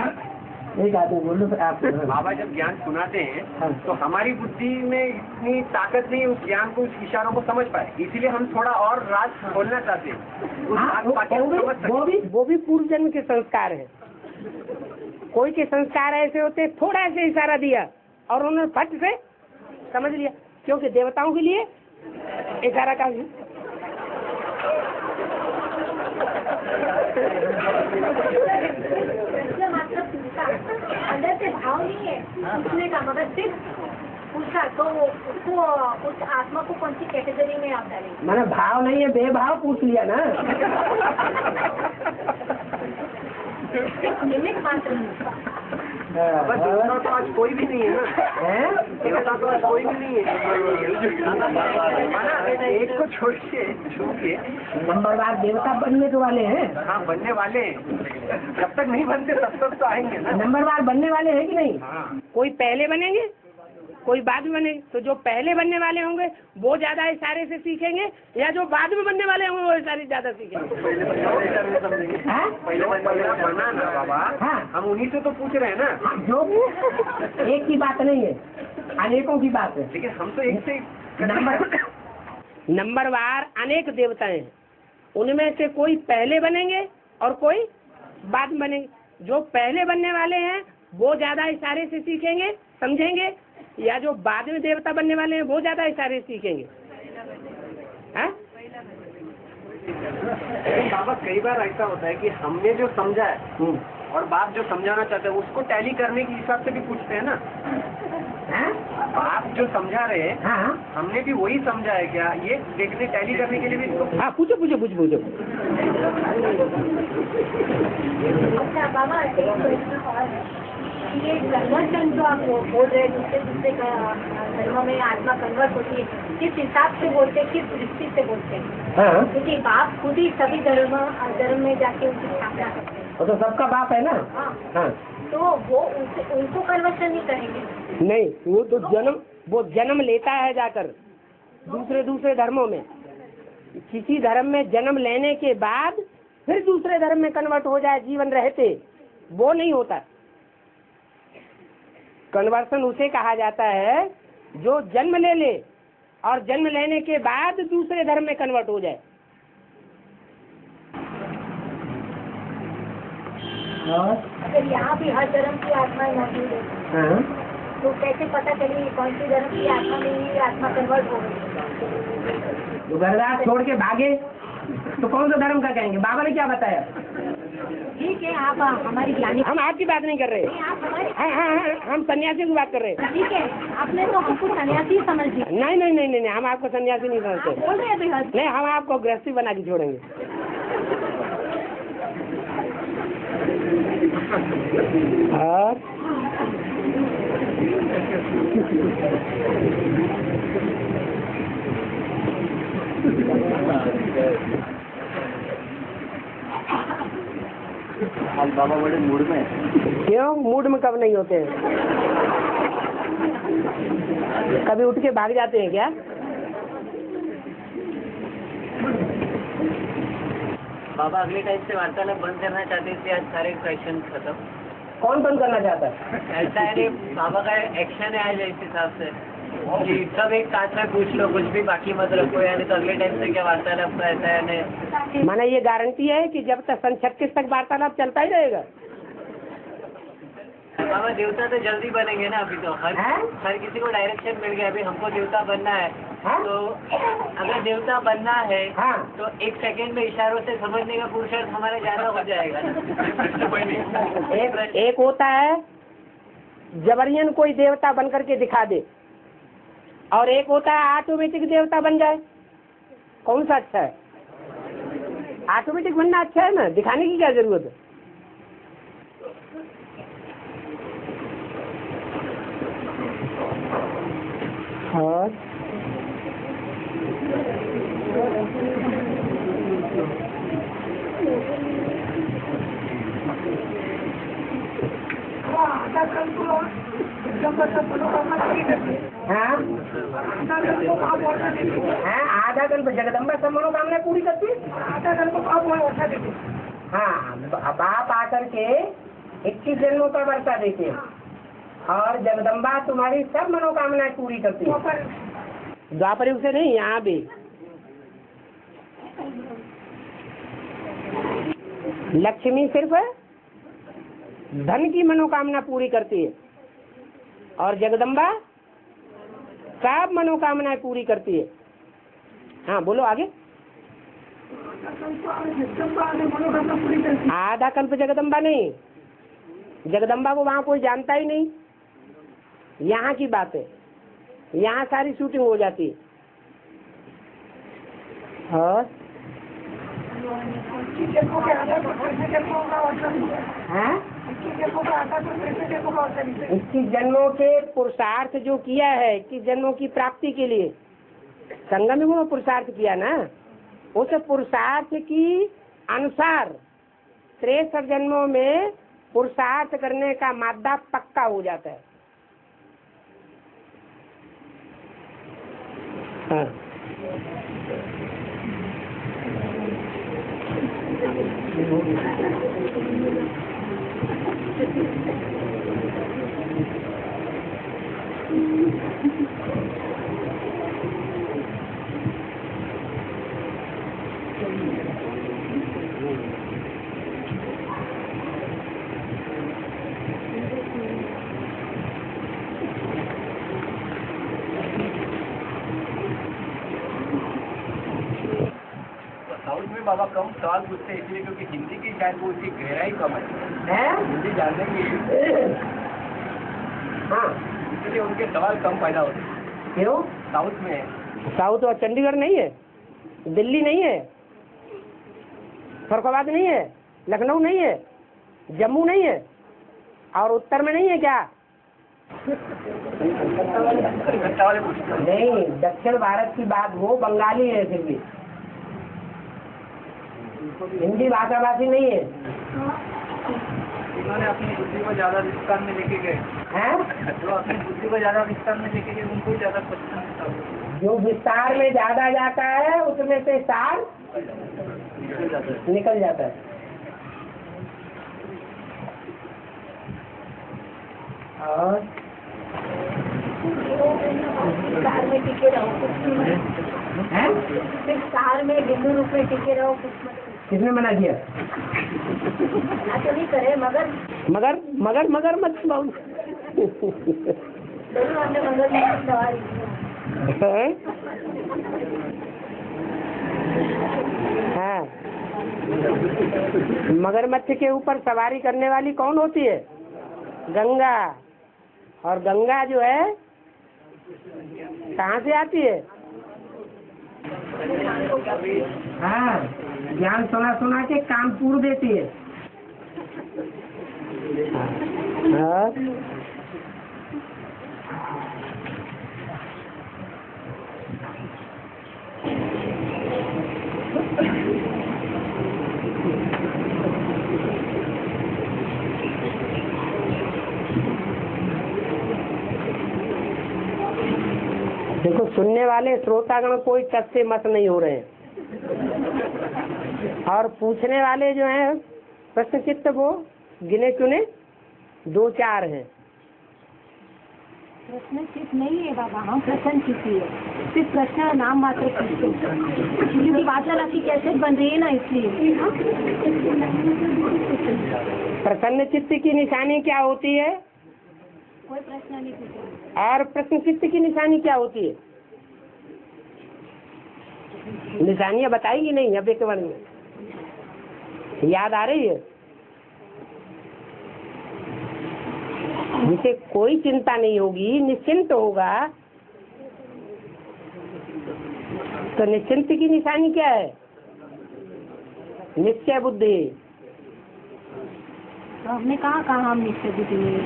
एक आदमी बोलो आप। बाबा जब ज्ञान सुनाते हैं हाँ। तो हमारी बुद्धि में इतनी ताकत नहीं उस ज्ञान को, उस इशारों को समझ पाए, इसीलिए हम थोड़ा और राज खोलना चाहते हैं उस हाँ, बात को ताकि हम समझ सकें। वो भी पूर्व जन्म के संस्कार है। कोई के संस्कार ऐसे होते, थोड़ा ऐसे इशारा दिया और उन्होंने फट से समझ लिया, क्योंकि देवताओं के लिए इशारा का प्रश्न मात्र पूछा, अंदर से भाव नहीं है पूछने का, मगर सिर्फ पूछा तो उसको उस आत्मा को कौन सी कैटेगरी में आप डालेंगे? मैंने भाव नहीं है, बेभाव पूछ लिया ना। निमित्त मात्र पूछा। बाबा देवता तो आज कोई भी नहीं है ना, हैं? देवता तो आज कोई भी नहीं है। माना एक को छोड़िए, छूके नंबरवार देवता बनने के वाले हैं। हाँ बनने वाले हैं, जब तक नहीं बनते तब तक तो आएंगे ना। नंबरवार बनने वाले हैं कि नहीं? हाँ कोई पहले बनेंगे, कोई बाद में बनेंगे। तो जो पहले बनने वाले होंगे वो ज्यादा इशारे से सीखेंगे, या जो बाद में बनने वाले होंगे वो इशारे ज्यादा सीखेंगे? हाँ? पहले बना ना बाबा, हाँ। हम उन्हीं से तो पूछ रहे हैं ना, जो एक की बात नहीं है, अनेकों की बात है। लेकिन हम तो एक से नंबरवार अनेक देवताएं हैं, उनमें से कोई पहले बनेंगे और कोई बाद में बनेंगे। जो पहले बनने वाले हैं वो ज्यादा इशारे से सीखेंगे, समझेंगे, या जो बाद में देवता बनने वाले हैं वो ज्यादा इशारे से सीखेंगे। हाँ? लेकिन बाबा कई बार ऐसा होता है कि हमने जो समझा है और बाप जो समझाना चाहते हैं उसको टैली करने के हिसाब से भी पूछते हैं ना। हाँ? आप जो समझा रहे हैं हाँ? हमने भी वही समझा है क्या, ये देखने टैली करने के लिए भी इसको हाँ, पूछो। अच्छा बाबा एक प्रश्न और है, ये कन्वर्शन जो आप बोल रहे हैं दूसरे धर्म में आत्मा कन्वर्ट होती है, किस हिसाब से बोलते हैं, किस दृष्टि से बोलते हैं? हाँ, क्योंकि बाप खुद ही सभी धर्म में जाके उनकी स्थापना करते हैं। वो तो सबका बाप है ना। हाँ, हाँ, तो वो उनको कन्वर्शन नहीं करेंगे। नहीं, वो तो जन्म लेता है जाकर, दूसरे धर्मों में। किसी धर्म में जन्म लेने के बाद फिर दूसरे धर्म में कन्वर्ट हो जाए जीवन रहते, वो नहीं होता। कन्वर्सन उसे कहा जाता है जो जन्म ले ले और जन्म लेने के बाद दूसरे धर्म में कन्वर्ट हो जाए। अगर यहाँ भी हर धर्म की आत्माएं मौजूद है, तो कैसे पता चलेगी कौन सी धर्म की आत्मा में ये आत्मा कन्वर्ट हो गई? तो घरदार छोड़ के भागे तो कौन सा धर्म का कहेंगे? बाबा ने क्या बताया? ठीक है, आप हमारी ज्ञानी, हम आपकी बात नहीं कर रहे, आप हमारे, हाँ, हम सन्यासी की बात कर रहे हैं। ठीक है, आपने तो हमको सन्यासी समझ लिया। नहीं, हम आपको सन्यासी नहीं आप समझते। बोल रहे हैं बेहद। नहीं, हम आपको गृहस्थी बना के छोड़ेंगे। और आज बाबा बड़े मूड में है। क्यों मूड में कब नहीं होते हैं? कभी उठ के भाग जाते हैं क्या? बाबा अगले टाइम से वार्तालाप बंद करना चाहते हैं, इसलिए आज सारे क्वेश्चन खत्म। कौन बंद करना चाहता है? ऐसा है बाबा का एक्शन है आज इस हिसाब से कि सब एक साथ में पूछ लो, कुछ भी बाकी मत रखो, यानी तो अगले टाइम से क्या वार्तालाप का ऐसा है नहीं। माने ये गारंटी है कि जब तक सन 36 तक वार्तालाप चलता ही रहेगा। बाबा देवता तो जल्दी बनेंगे ना, अभी तो हर किसी को डायरेक्शन मिल गया, अभी हमको देवता बनना है। तो अगर देवता बनना है तो एक सेकंड में इशारों से समझने का पुरुषार्थ हमारा ज्यादा हो जाएगा। एक होता है जबरियन कोई देवता बन करके दिखा दे, और एक होता है ऑटोमेटिक देवता बन जाए। कौन सा अच्छा है? ऑटोमेटिक बनना अच्छा है ना, दिखाने की क्या जरूरत है? और आधा कल्प जगदम्बा सब मनोकामना पूरी करती है। हाँ, बाप आकर के 21 जन्मों का वर्षा देते हैं और जगदम्बा तुम्हारी सब मनोकामनाएं पूरी करती है। द्वापर युग से नहीं, यहाँ भी लक्ष्मी सिर्फ धन की मनोकामना पूरी करती है और जगदम्बा सब मनोकामनाएं पूरी करती है। हाँ बोलो आगे। आधा कल्प जगदम्बा नहीं, जगदम्बा को वहाँ कोई जानता ही नहीं। यहाँ की बात है, यहाँ सारी शूटिंग हो जाती है। और हाँ, 21 जन्मों के पुरुषार्थ जो किया है, 21 जन्मों की प्राप्ति के लिए संगम युग में पुरुषार्थ किया ना, उस पुरुषार्थ की अनुसार 63 जन्मों में पुरुषार्थ करने का मादा पक्का हो जाता है। हाँ। साउथ में बाबा कम सवाल पूछते हैं इसलिए क्योंकि हिंदी की शायद वो उसकी गहराई कम है। हिंदी जानने की इसलिए उनके सवाल कम पैदा होते हैं। क्यों? साउथ में है। साउथ और चंडीगढ़ नहीं है, दिल्ली नहीं है, फरुखाबाद नहीं है, लखनऊ नहीं है, जम्मू नहीं है, और उत्तर में नहीं है क्या? नहीं, दक्षिण भारत की बात वो बंगाली है, फिर भी हिंदी भाषाभाषी नहीं है। इन्होंने अपनी बुद्धि को ज्यादा विस्तार में लेके गए हैं? जो अपनी बुद्धि को ज्यादा विस्तार में लेके गए उनको ज्यादा क्वेश्चन था। जो विस्तार में ज्यादा जाता है उसमें से सार निकल जाता है। और सार में टिके रहो, कुछ है सिर्फ सार में बिंदु रूप में टिके रहो, कुछ मत किसने मना किया? मना तो नहीं करे, मगर मगर मगर मगर मत बहुत जरूर हमने मगर में सवाल किया। हाँ, मगरमच्छ के ऊपर सवारी करने वाली कौन होती है? गंगा। और गंगा जो है कहाँ से आती है? हाँ, ज्ञान सुना सुना के काम पूर देती है। हाँ। देखो, सुनने वाले श्रोतागण कोई टस से मस नहीं हो रहे हैं, और पूछने वाले जो हैं प्रश्न चित्त वो गिने चुने 2-4 हैं। प्रश्न चित्त नहीं है बाबा, हम प्रश्न चित्त ही है, सिर्फ प्रश्न नाम मात्र पूछते हैं, क्योंकि वार्तालाप की कैसे बन रही है ना, इसलिए। प्रसन्न चित्त की निशानी क्या होती है? कोई प्रश्न नहीं पूछे। और प्रश्न चित्त की निशानी क्या होती है? निशानियाँ बताएगी नहीं अब एक बार में याद आ रही है? जिसे कोई चिंता नहीं होगी, निश्चिंत होगा, तो निश्चिंत की निशानी क्या है? निश्चय बुद्धि। तो हमने कहा हम निश्चय बुद्धि नहीं।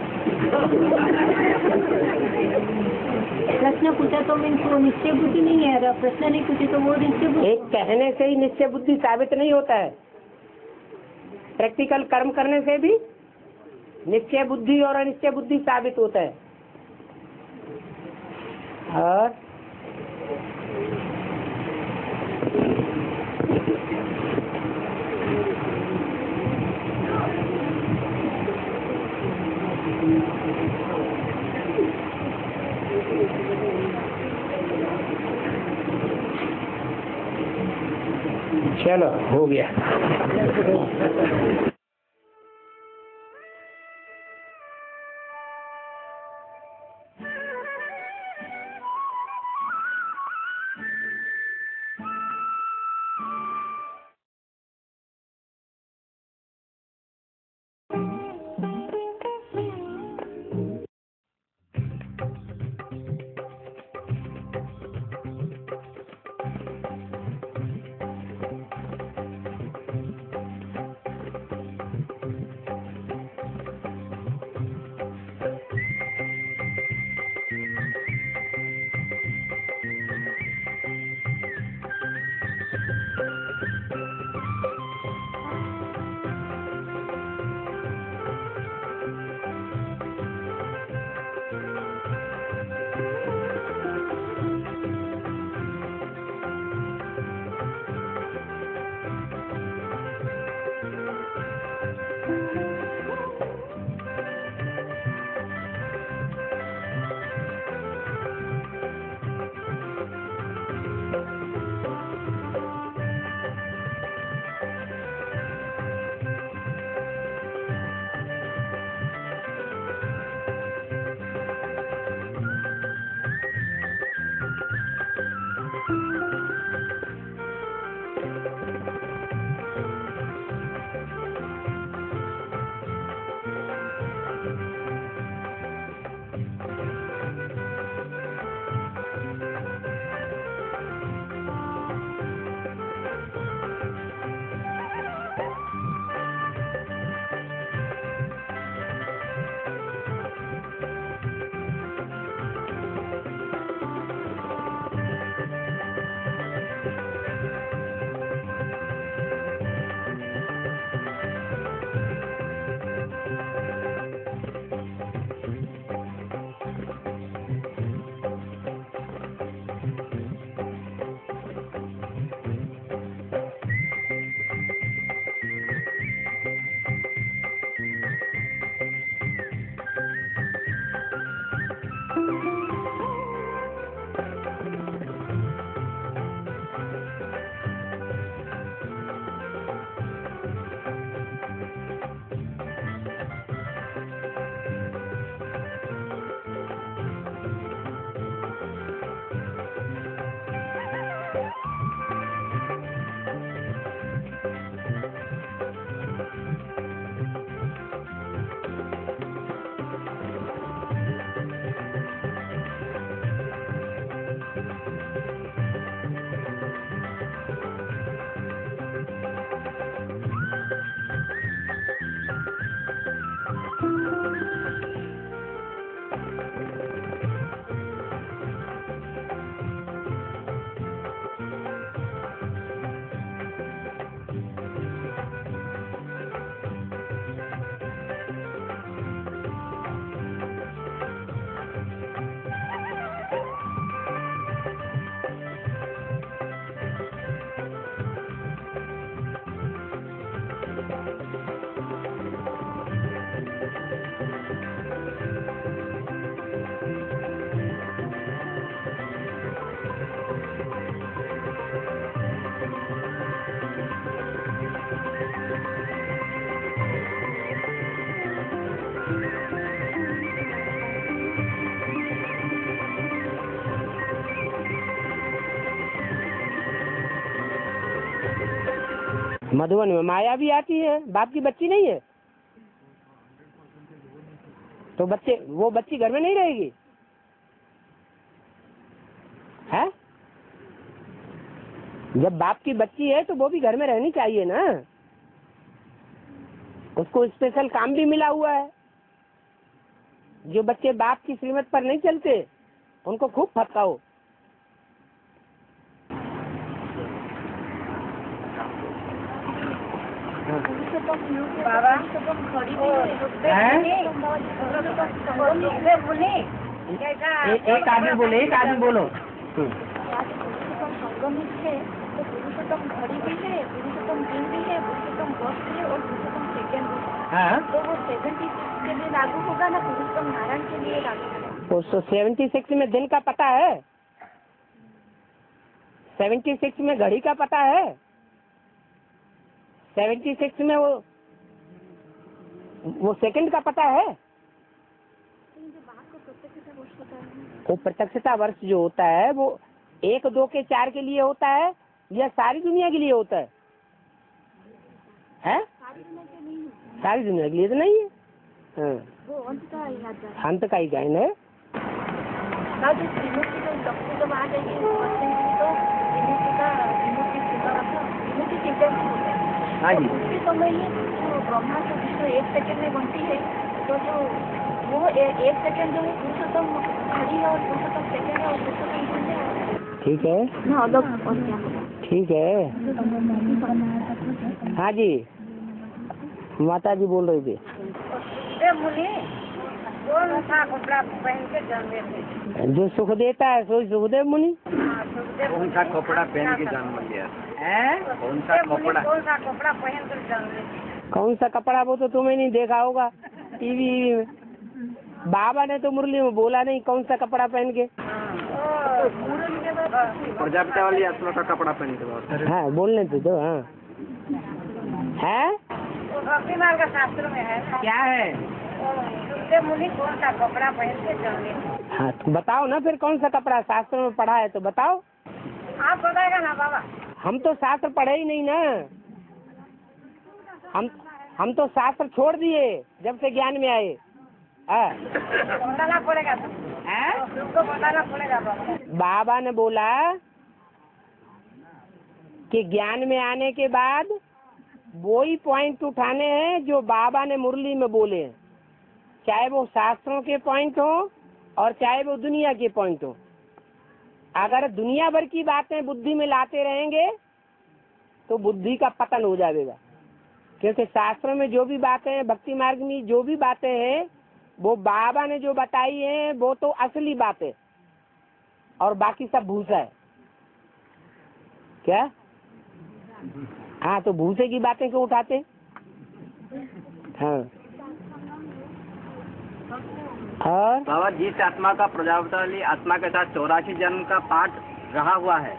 प्रश्न पूछा तो मीन्स वो निश्चय बुद्धि नहीं है, अगर प्रश्न नहीं पूछे तो वो निश्चय बुद्धि। एक कहने से ही निश्चय बुद्धि साबित नहीं होता है, प्रैक्टिकल कर्म करने से भी निश्चय बुद्धि और अनिश्चय बुद्धि साबित होता है। और चलो हो गया। मधुबन में माया भी आती है, बाप की बच्ची नहीं है तो वो बच्ची घर में नहीं रहेगी है? जब बाप की बच्ची है तो वो भी घर में रहनी चाहिए ना, उसको स्पेशल काम भी मिला हुआ है। जो बच्चे बाप की श्रीमत पर नहीं चलते उनको खूब फटकाओ। बाबा एक आदमी बोलो। संगमित है तो पुरुषोत्तम घड़ी भी है, पुरुषोत्तम दिन भी है, पुरुषोत्तम वक्त भी है और पुरुषोत्तम सेकंड भी है। हाँ, तो वो 76 के लिए लागू होगा ना, पुरुषोत्तम नारायण के लिए लागू होगा। तो 76 में दिन का पता है, 76 में घड़ी का पता है, 76 में वो सेकंड का पता है। वो प्रत्यक्षता वर्ष जो होता है वो 1, 2 के 4 के लिए होता है या सारी दुनिया के लिए होता है? सारी दुनिया के लिए तो नहीं है। हाँ, वो अंत का ही याद है। अंत का ही गायन है। विमुक्ति तो डॉक्टर जब आ जाएगी तो विमुक्ति चिंतन होता है। हाँ जी, उसके समय ही जो ब्रह्मा जो विश्व 1 सेकंड में बनती है तो जो वो 1 सेकंड जो है पुरुषोत्तम घड़ी और पुरुषोत्तम सेकंड और पुरुषोत्तम दिन है। ठीक है, ना अलग और क्या ठीक है। हाँ जी, माता जी बोल रही थी। मुनि कौन सा कपड़ा पहन के जन्मे थे? जो सुख देता है सो सुखदेव मुनि। कौन सा कपड़ा पहन के जन्म लिया? कौन सा कपड़ा पहन कर जन्मे थे? कौन सा कपड़ा वो तो तुम्हें नहीं देखा होगा टीवी में। बाबा ने तो मुरली में बोला नहीं कौन सा कपड़ा पहन के। प्रजापति वाली आत्मा का कपड़ा पहन के। हाँ, बोलने तो हाँ है। भक्ति मार्ग शास्त्र में है क्या है? मुनि कौन सा कपड़ा पहन के जन्मे? हाँ, तो बताओ ना फिर कौन सा कपड़ा शास्त्र में पढ़ा है तो बताओ। आप बताएगा ना बाबा। हम तो शास्त्र पढ़े ही नहीं ना, हम तो शास्त्र छोड़ दिए जब से ज्ञान में आए। बताना पड़ेगा तुमको बताना पड़ेगा बाबा। बाबा ने बोला कि ज्ञान में आने के बाद वही पॉइंट उठाने हैं जो बाबा ने मुरली में बोले, चाहे वो शास्त्रों के पॉइंट हो और चाहे वो दुनिया के पॉइंट हो। अगर दुनिया भर की बातें बुद्धि में लाते रहेंगे तो बुद्धि का पतन हो जाएगा, क्योंकि शास्त्रों में जो भी बातें हैं, भक्ति मार्ग में जो भी बातें हैं, वो बाबा ने जो बताई है वो तो असली बात है और बाकी सब भूसा है। क्या? हाँ, तो भूसे की बातें क्यों उठाते? हाँ, और बाबा जिस आत्मा का प्रजापति वाली आत्मा के साथ 84 जन्म का पाठ रहा हुआ है,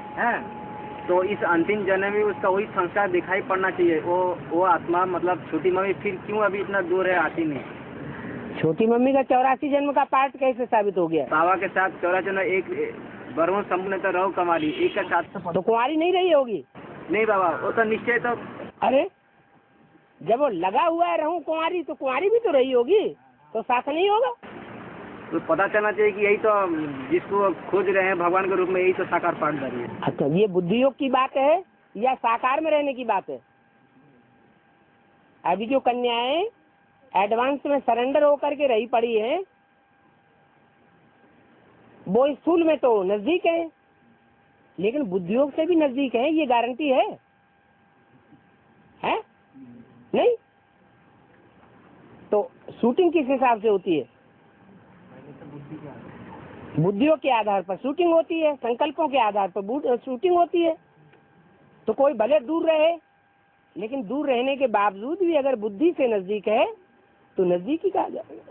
तो इस अंतिम जन्म में उसका वही संस्कार दिखाई पड़ना चाहिए। वो आत्मा मतलब छोटी मम्मी फिर क्यों अभी इतना दूर है, आती नहीं? छोटी मम्मी का 84 जन्म का पाठ कैसे साबित हो गया? बाबा के साथ 84 जन्म एक बरहों संपूर्ण तो रहो कमाली एक का साथ तो कुंवारी नहीं रही होगी? नहीं बाबा, वो तो निश्चय तो। अरे जब वो लगा हुआ है रहूं कुंवारी, तो कुंवारी भी तो रही होगी, तो साथ नहीं होगा? तो पता चलना चाहिए कि यही तो जिसको खोज रहे हैं भगवान के रूप में, यही तो साकार पाठदारी है। अच्छा, ये बुद्धि योग की बात है या साकार में रहने की बात है? अभी जो कन्याएं एडवांस में सरेंडर होकर के रही पड़ी है, वो स्थूल में तो नजदीक है लेकिन बुद्धि योग से भी नजदीक है, ये गारंटी है? नहीं? तो शूटिंग किस हिसाब से होती है? बुद्धियों के आधार पर शूटिंग होती है, संकल्पों के आधार पर शूटिंग होती है। तो कोई भले दूर रहे, लेकिन दूर रहने के बावजूद भी अगर बुद्धि से नजदीक है तो नजदीक ही कहा जाएगा।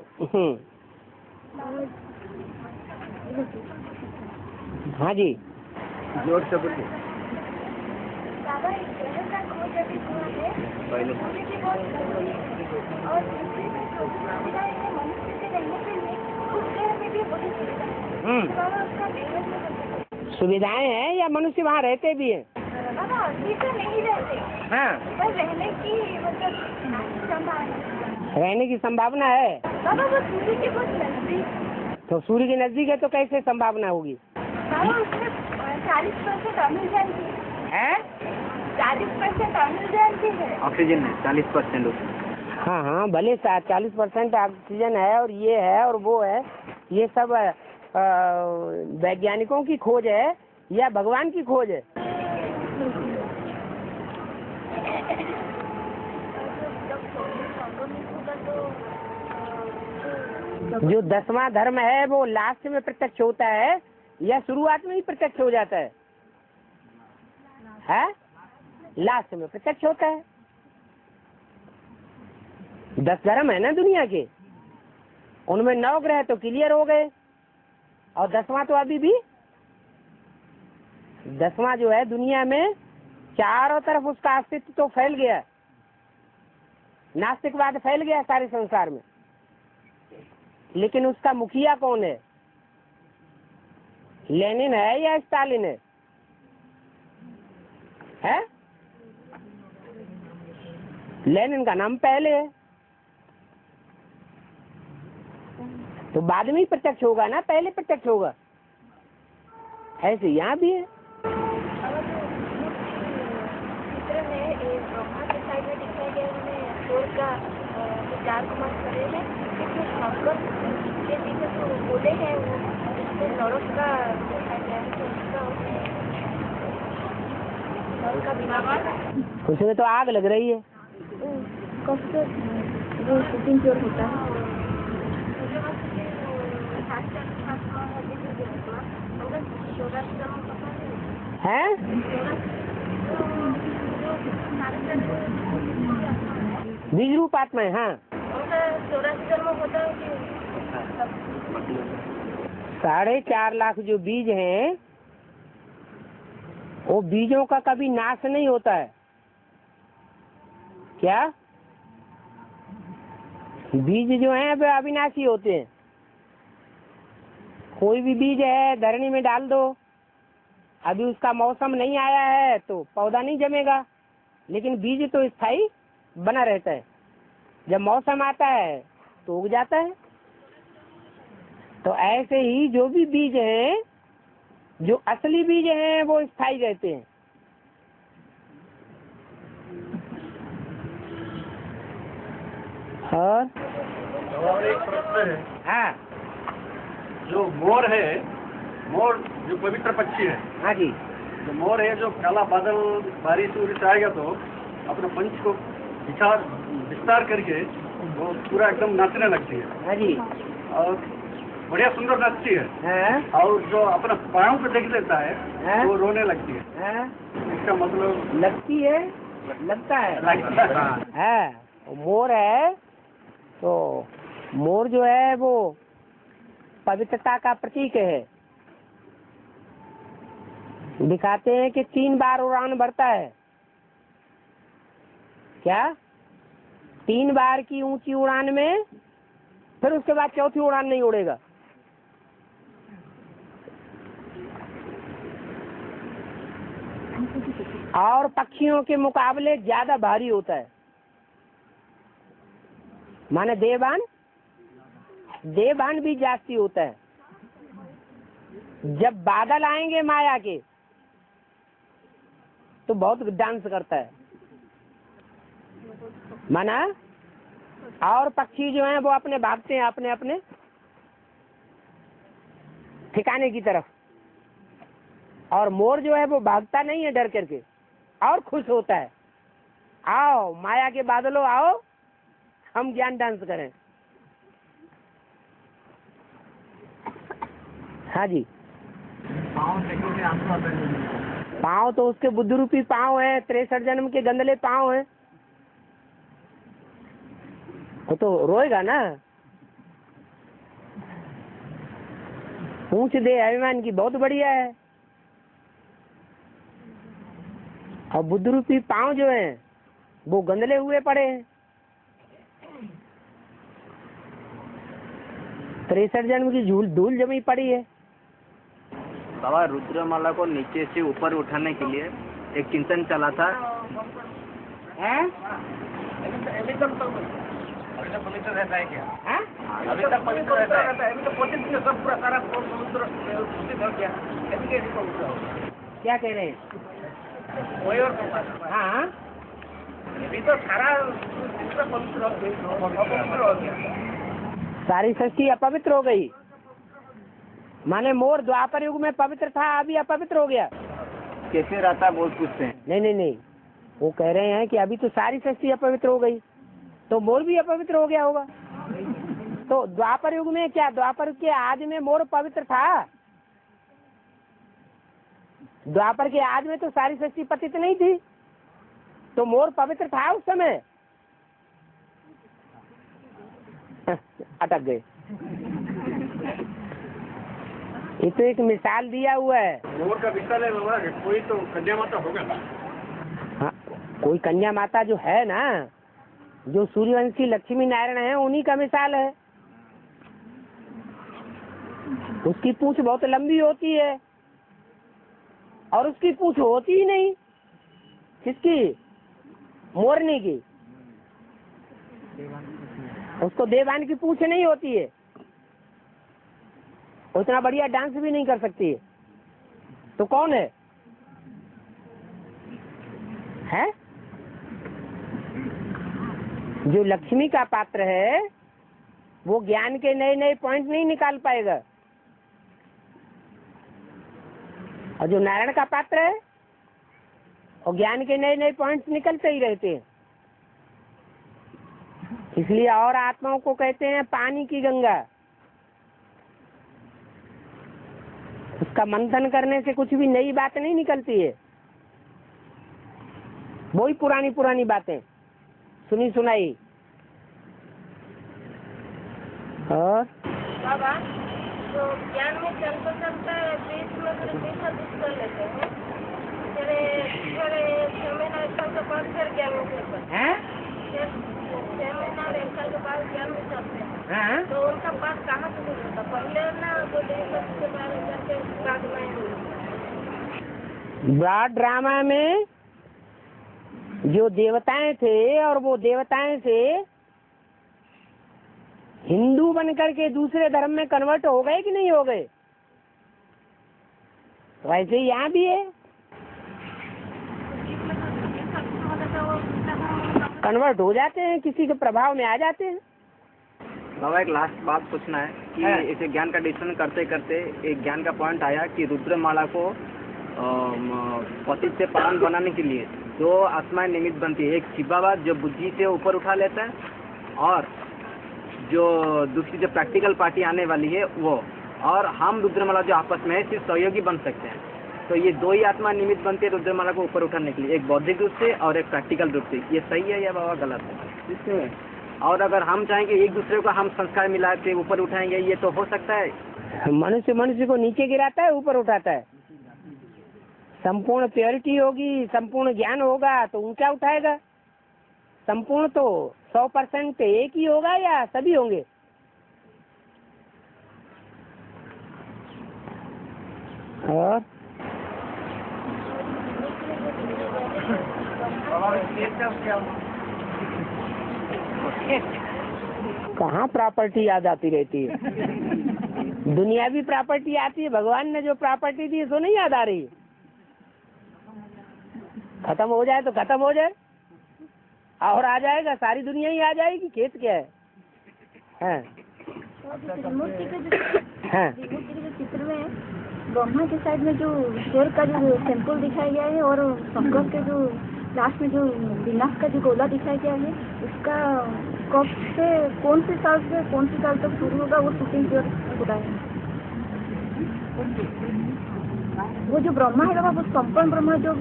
हाँ जी, जोर से बोलिए। बाबा इस जगह का खोज अभी हुआ है पहले मुझे भी बहुत जरूरी है और दूसरी में सुविधा है मनुष्य के रहने के लिए उस शहर में भी बड़ी सुविधा है। बाबा उसका बेहद में सुविधाएं हैं या मनुष्य वहाँ रहते भी हैं? बाबा अभी तो नहीं रहते। हाँ, पर रहने की मतलब संभावना रहने की संभावना है। बाबा वो सूर्य के बहुत नजदीक, तो सूर्य के नजदीक है तो कैसे संभावना होगी? बाबा उसमें 40% ऑक्सीजन की है? 40% ऑक्सीजन की है। ऑक्सीजन है 40% उसमें। हाँ हाँ, भले 40% ऑक्सीजन है और ये है और वो है, ये सब वैज्ञानिकों की खोज है या भगवान की खोज है? जो 10वां धर्म है वो लास्ट में प्रत्यक्ष होता है या शुरुआत में ही प्रत्यक्ष हो जाता है? है? लास्ट में प्रत्यक्ष होता है। 10 धर्म है ना दुनिया के, उनमें 9 ग्रह तो क्लियर हो गए और 10वां तो अभी भी, 10वां जो है दुनिया में चारों तरफ उसका अस्तित्व तो फैल गया, नास्तिकवाद फैल गया सारे संसार में, लेकिन उसका मुखिया कौन है? लेनिन है या स्टालिन है? है? लेनिन का नाम पहले है, तो बाद में ही प्रत्यक्ष होगा ना, पहले प्रत्यक्ष होगा। ऐसे यहाँ भी है। चित्र में एक ब्रह्मा के साइड में दिखाया गया, उन्हें स्वर्ग का 4 कुमार खड़े हैं, लेकिन भगवत के पीछे जो बोले हैं वो उसमें नरक का दिखाया गया है, तो उसका नरक का दिमाग उसमें तो आग लग रही है। कब से वो शूटिंग की ओर होता है। हैं? बीज रूप आत्माएं, हाँ। 4.5 लाख जो बीज हैं, वो बीजों का कभी नाश नहीं होता है। क्या? बीज जो हैं वे अविनाशी होते हैं। कोई भी बीज है धरनी में डाल दो, अभी उसका मौसम नहीं आया है तो पौधा नहीं जमेगा, लेकिन बीज तो स्थायी बना रहता है। जब मौसम आता है तो उग जाता है। तो ऐसे ही जो भी बीज हैं, जो असली बीज हैं वो स्थायी रहते हैं। और एक प्रश्न है, हाँ जो मोर है, मोर जो पवित्र पक्षी है, हाँ जी, जो मोर है, जो काला बादल बारिश उरिश आएगा तो अपने पंच को विस्तार करके वो पूरा एकदम नाचने लगती है। हाँ जी, और बढ़िया सुंदर नाचती है। हाँ और जो अपने पाँव को देख लेता है हाँ? वो रोने लगती है। हाँ? इसका मतलब लगती है, लगता है, लगता है। है। मोर है तो मोर जो है वो पवित्रता का प्रतीक है। दिखाते हैं कि 3 बार उड़ान भरता है। क्या? 3 बार की ऊंची उड़ान में फिर उसके बाद चौथी उड़ान नहीं उड़ेगा। और पक्षियों के मुकाबले ज्यादा भारी होता है। माने देवान भी जास्ती होता है। जब बादल आएंगे माया के तो बहुत डांस करता है। माना और पक्षी जो हैं वो अपने भागते हैं अपने अपने ठिकाने की तरफ, और मोर जो है वो भागता नहीं है डर करके, और खुश होता है। आओ माया के बादलों, आओ हम ज्ञान डांस करें। हाँ जी, पाँव तो उसके बुद्ध रूपी पाँव है, 63 जन्म के गंदले पाँव हैं। वो तो रोएगा ना। पूछ दे अभिमान की बहुत बढ़िया है। और बुद्ध रूपी पाँव जो हैं वो गंदले हुए पड़े हैं। 63 जन्म की धूल जमी पड़ी है। बाबा रुद्रमाला को नीचे से ऊपर उठाने के लिए एक चिंतन चला था हैं? अभी तक पवित्र रहता है क्या? हैं? अभी तक पवित्र रहता है। अभी तो 25 दिन सब पूरा सारा पवित्र घोषित हो गया। अभी कैसे पवित्र होगा? क्या कह रहे हैं? वही और क्या? हाँ, अभी तो सारा पवित्र हो गया। सारी सृष्टि अपवित्र हो गई। माने मोर द्वापर युग में पवित्र था, अभी अपवित्र हो गया। कैसे रहता है बहुत पूछते हैं। नहीं, वो कह रहे हैं कि अभी तो सारी सृष्टि अपवित्र हो गई, तो मोर भी अपवित्र हो गया होगा। तो द्वापर युग में क्या, द्वापर के आदि में मोर पवित्र था? द्वापर के आदि में तो सारी सृष्टि पतित नहीं थी, तो मोर पवित्र था उस समय। अटक गए। ये तो एक मिसाल दिया हुआ है। मोर का विशाल है बाबा, कोई तो कन्या माता होगा ना। हाँ, कोई कन्या माता जो है ना, जो सूर्यवंशी लक्ष्मी नारायण है, उन्हीं का मिसाल है। उसकी पूंछ बहुत लंबी होती है और उसकी पूंछ होती ही नहीं। किसकी? मोरनी की। उसको देवान की पूंछ नहीं होती है, उतना बढ़िया डांस भी नहीं कर सकती है। तो कौन है? हैं? जो लक्ष्मी का पात्र है वो ज्ञान के नए नए पॉइंट नहीं निकाल पाएगा, और जो नारायण का पात्र है और ज्ञान के नए नए पॉइंट्स निकलते ही रहते हैं। इसलिए और आत्माओं को कहते हैं पानी की गंगा। उसका मंथन करने से कुछ भी नई बात नहीं निकलती है, वही पुरानी पुरानी बातें सुनी सुनाई। और बाबा, तो ज्ञान में चलता चलता बीच में कर लेते हैं। फिर 6 महीना 1 साल के बाद फिर ज्ञान में चलते हैं। हैं? फिर 6 महीना 1 साल के बाद ज्ञान में चलते हैं। हाँ? तो उनका बात कहाँ से शुरू होता? पहले ना बोले के बारे करके बाद में ब्रॉड ड्रामा में जो देवताएं थे और वो देवताएं से हिंदू बनकर के दूसरे धर्म में कन्वर्ट हो गए कि नहीं हो गए? वैसे ही यहाँ भी है, कन्वर्ट हो जाते हैं, किसी के प्रभाव में आ जाते हैं। बाबा एक लास्ट बात पूछना है कि हाँ। इसे ज्ञान का डिस्कशन करते करते एक ज्ञान का पॉइंट आया कि रुद्रमाला को पतित से पावन बनाने के लिए 2 आत्माएं निमित्त बनती है। एक शिवावाद जो बुद्धि से ऊपर उठा लेता है, और जो दूसरी जो प्रैक्टिकल पार्टी आने वाली है वो, और हम रुद्रमाला जो आपस में है सिर्फ सहयोगी बन सकते हैं। तो ये 2 ही आत्मा निमित्त बनती है रुद्रमाला को ऊपर उठाने के लिए, एक बौद्धिक रूप से और एक प्रैक्टिकल रूप से। ये सही है या बाबा गलत है? इसमें और अगर हम चाहेंगे एक दूसरे को हम संस्कार मिला के ऊपर उठाएंगे, ये तो हो सकता है? मनुष्य मनुष्य को नीचे गिराता है, ऊपर उठाता है। संपूर्ण प्योरिटी होगी, संपूर्ण ज्ञान होगा तो ऊंचा उठाएगा। संपूर्ण तो 100% एक ही होगा या सभी होंगे? और कहाँ प्रॉपर्टी याद आती रहती है? दुनियावी प्रॉपर्टी आती है, भगवान ने जो प्रॉपर्टी दी है सो नहीं याद आ रही। खत्म हो जाए तो खत्म हो जाए, और आ जाएगा, सारी दुनिया ही आ जाएगी। खेत क्या है? हाँ। मूर्ति के जो हाँ। चित्र में ब्रह्मा के साइड में जो शेर का जो टेम्पल दिखाया गया है, और शंकर के जो लास्ट में जो विनाश का जो गोला दिखाया गया है, उसका कब से कौन से साल तक शुरू होगा वो शूटिंग पूरा है। वो जो ब्रह्मा है बाबा, वो संपूर्ण ब्रह्मा जो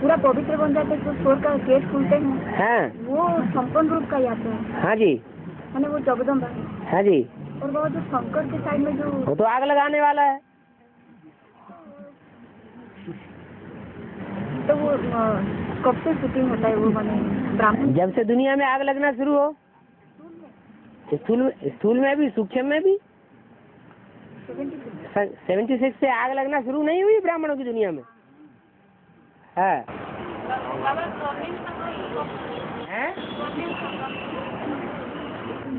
पूरा पवित्र बन जाते हैं, जो स्वर का गेट खुलते हैं, हाँ। वो संपूर्ण रूप का याद है। हाँ जी। मैंने वो जगदम्बा है। हाँ जी। और वो जो शंकर के साइड में जो वो तो आग लगाने वाला है। तो वो कब से शूटिंग होता है वो बने ब्राह्मण? जब से दुनिया में आग लगना शुरू हो, स्थूल में भी सूक्ष्म में भी। 76 से आग लगना शुरू नहीं हुई ब्राह्मणों की दुनिया में। है हैं?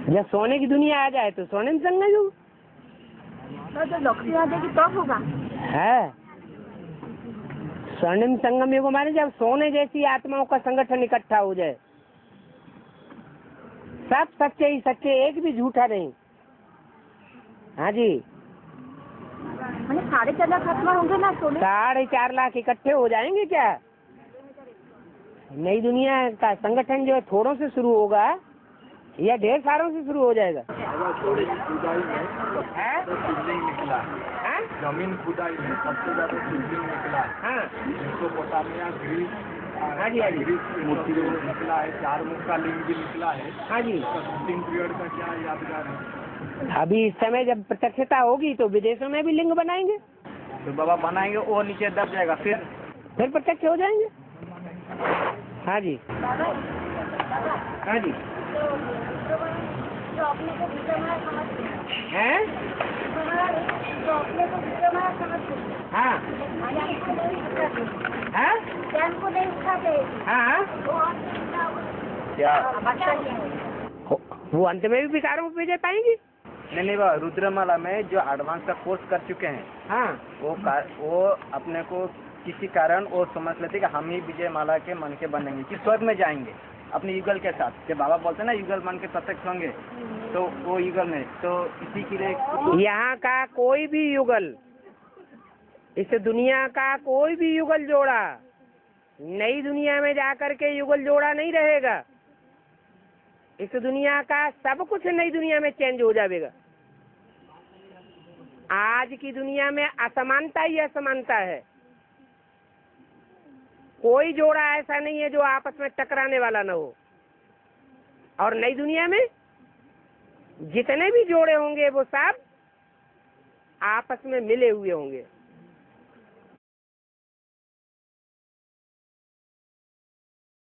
जब सोने की दुनिया आ जाए तो सोने में संग जो तो जब लक्ष्मी आ जाएगी तब होगा। है स्वर्णिम संगम योग माने जब सोने जैसी आत्माओं का संगठन इकट्ठा हो जाए, सब सच्चे ही सच्चे, एक भी झूठा नहीं। हाँ जी, मैंने 4.5 लाख आत्मा होंगे ना सोने। 4.5 लाख इकट्ठे हो जाएंगे क्या? नई दुनिया का संगठन जो है थोड़ों से शुरू होगा या ढेर सारों से शुरू हो जाएगा? हाँ? जमीन खुदाई में सबसे ज्यादा शिवलिंग निकला है। हाँ मेसोपोटामिया, ग्रीस, हाँ जी, हाँ जी, ग्रीस मूर्ति जो निकला है, 4 मुख का लिंग भी निकला है। हाँ जी। शूटिंग पीरियड का क्या यादगार है? अभी इस समय जब प्रत्यक्षता होगी तो विदेशों में भी लिंग बनाएंगे, तो बाबा बनाएंगे, वो नीचे दब जाएगा, फिर प्रत्यक्ष हो जाएंगे। हाँ जी, हाँ जी, जो अपने को विक्रमाया समझते हैं? जो अपने को विक्रमाया समझते हाँ हाँ ज्ञान को नहीं उठाते हाँ, वो क्या वो अंत में भी विकारों पे विजय पाएंगे। नहीं बाबा, रुद्रमाला में जो एडवांस का कोर्स कर चुके हैं, हाँ वो अपने को किसी कारण वो समझ लेते कि हम ही विजय माला के मन के बनेंगे, कि स्वर्ग में जाएंगे अपने युगल के साथ। जब बाबा बोलते हैं ना युगल मन के प्रत्यक्ष होंगे, तो वो युगल में, तो इसी के लिए यहाँ का कोई भी युगल, इस दुनिया का कोई भी युगल जोड़ा नई दुनिया में जाकर के युगल जोड़ा नहीं रहेगा। इस दुनिया का सब कुछ नई दुनिया में चेंज हो जाएगा। आज की दुनिया में असमानता ही असमानता है। कोई जोड़ा ऐसा नहीं है जो आपस में टकराने वाला न हो। और नई दुनिया में जितने भी जोड़े होंगे वो सब आपस में मिले हुए होंगे।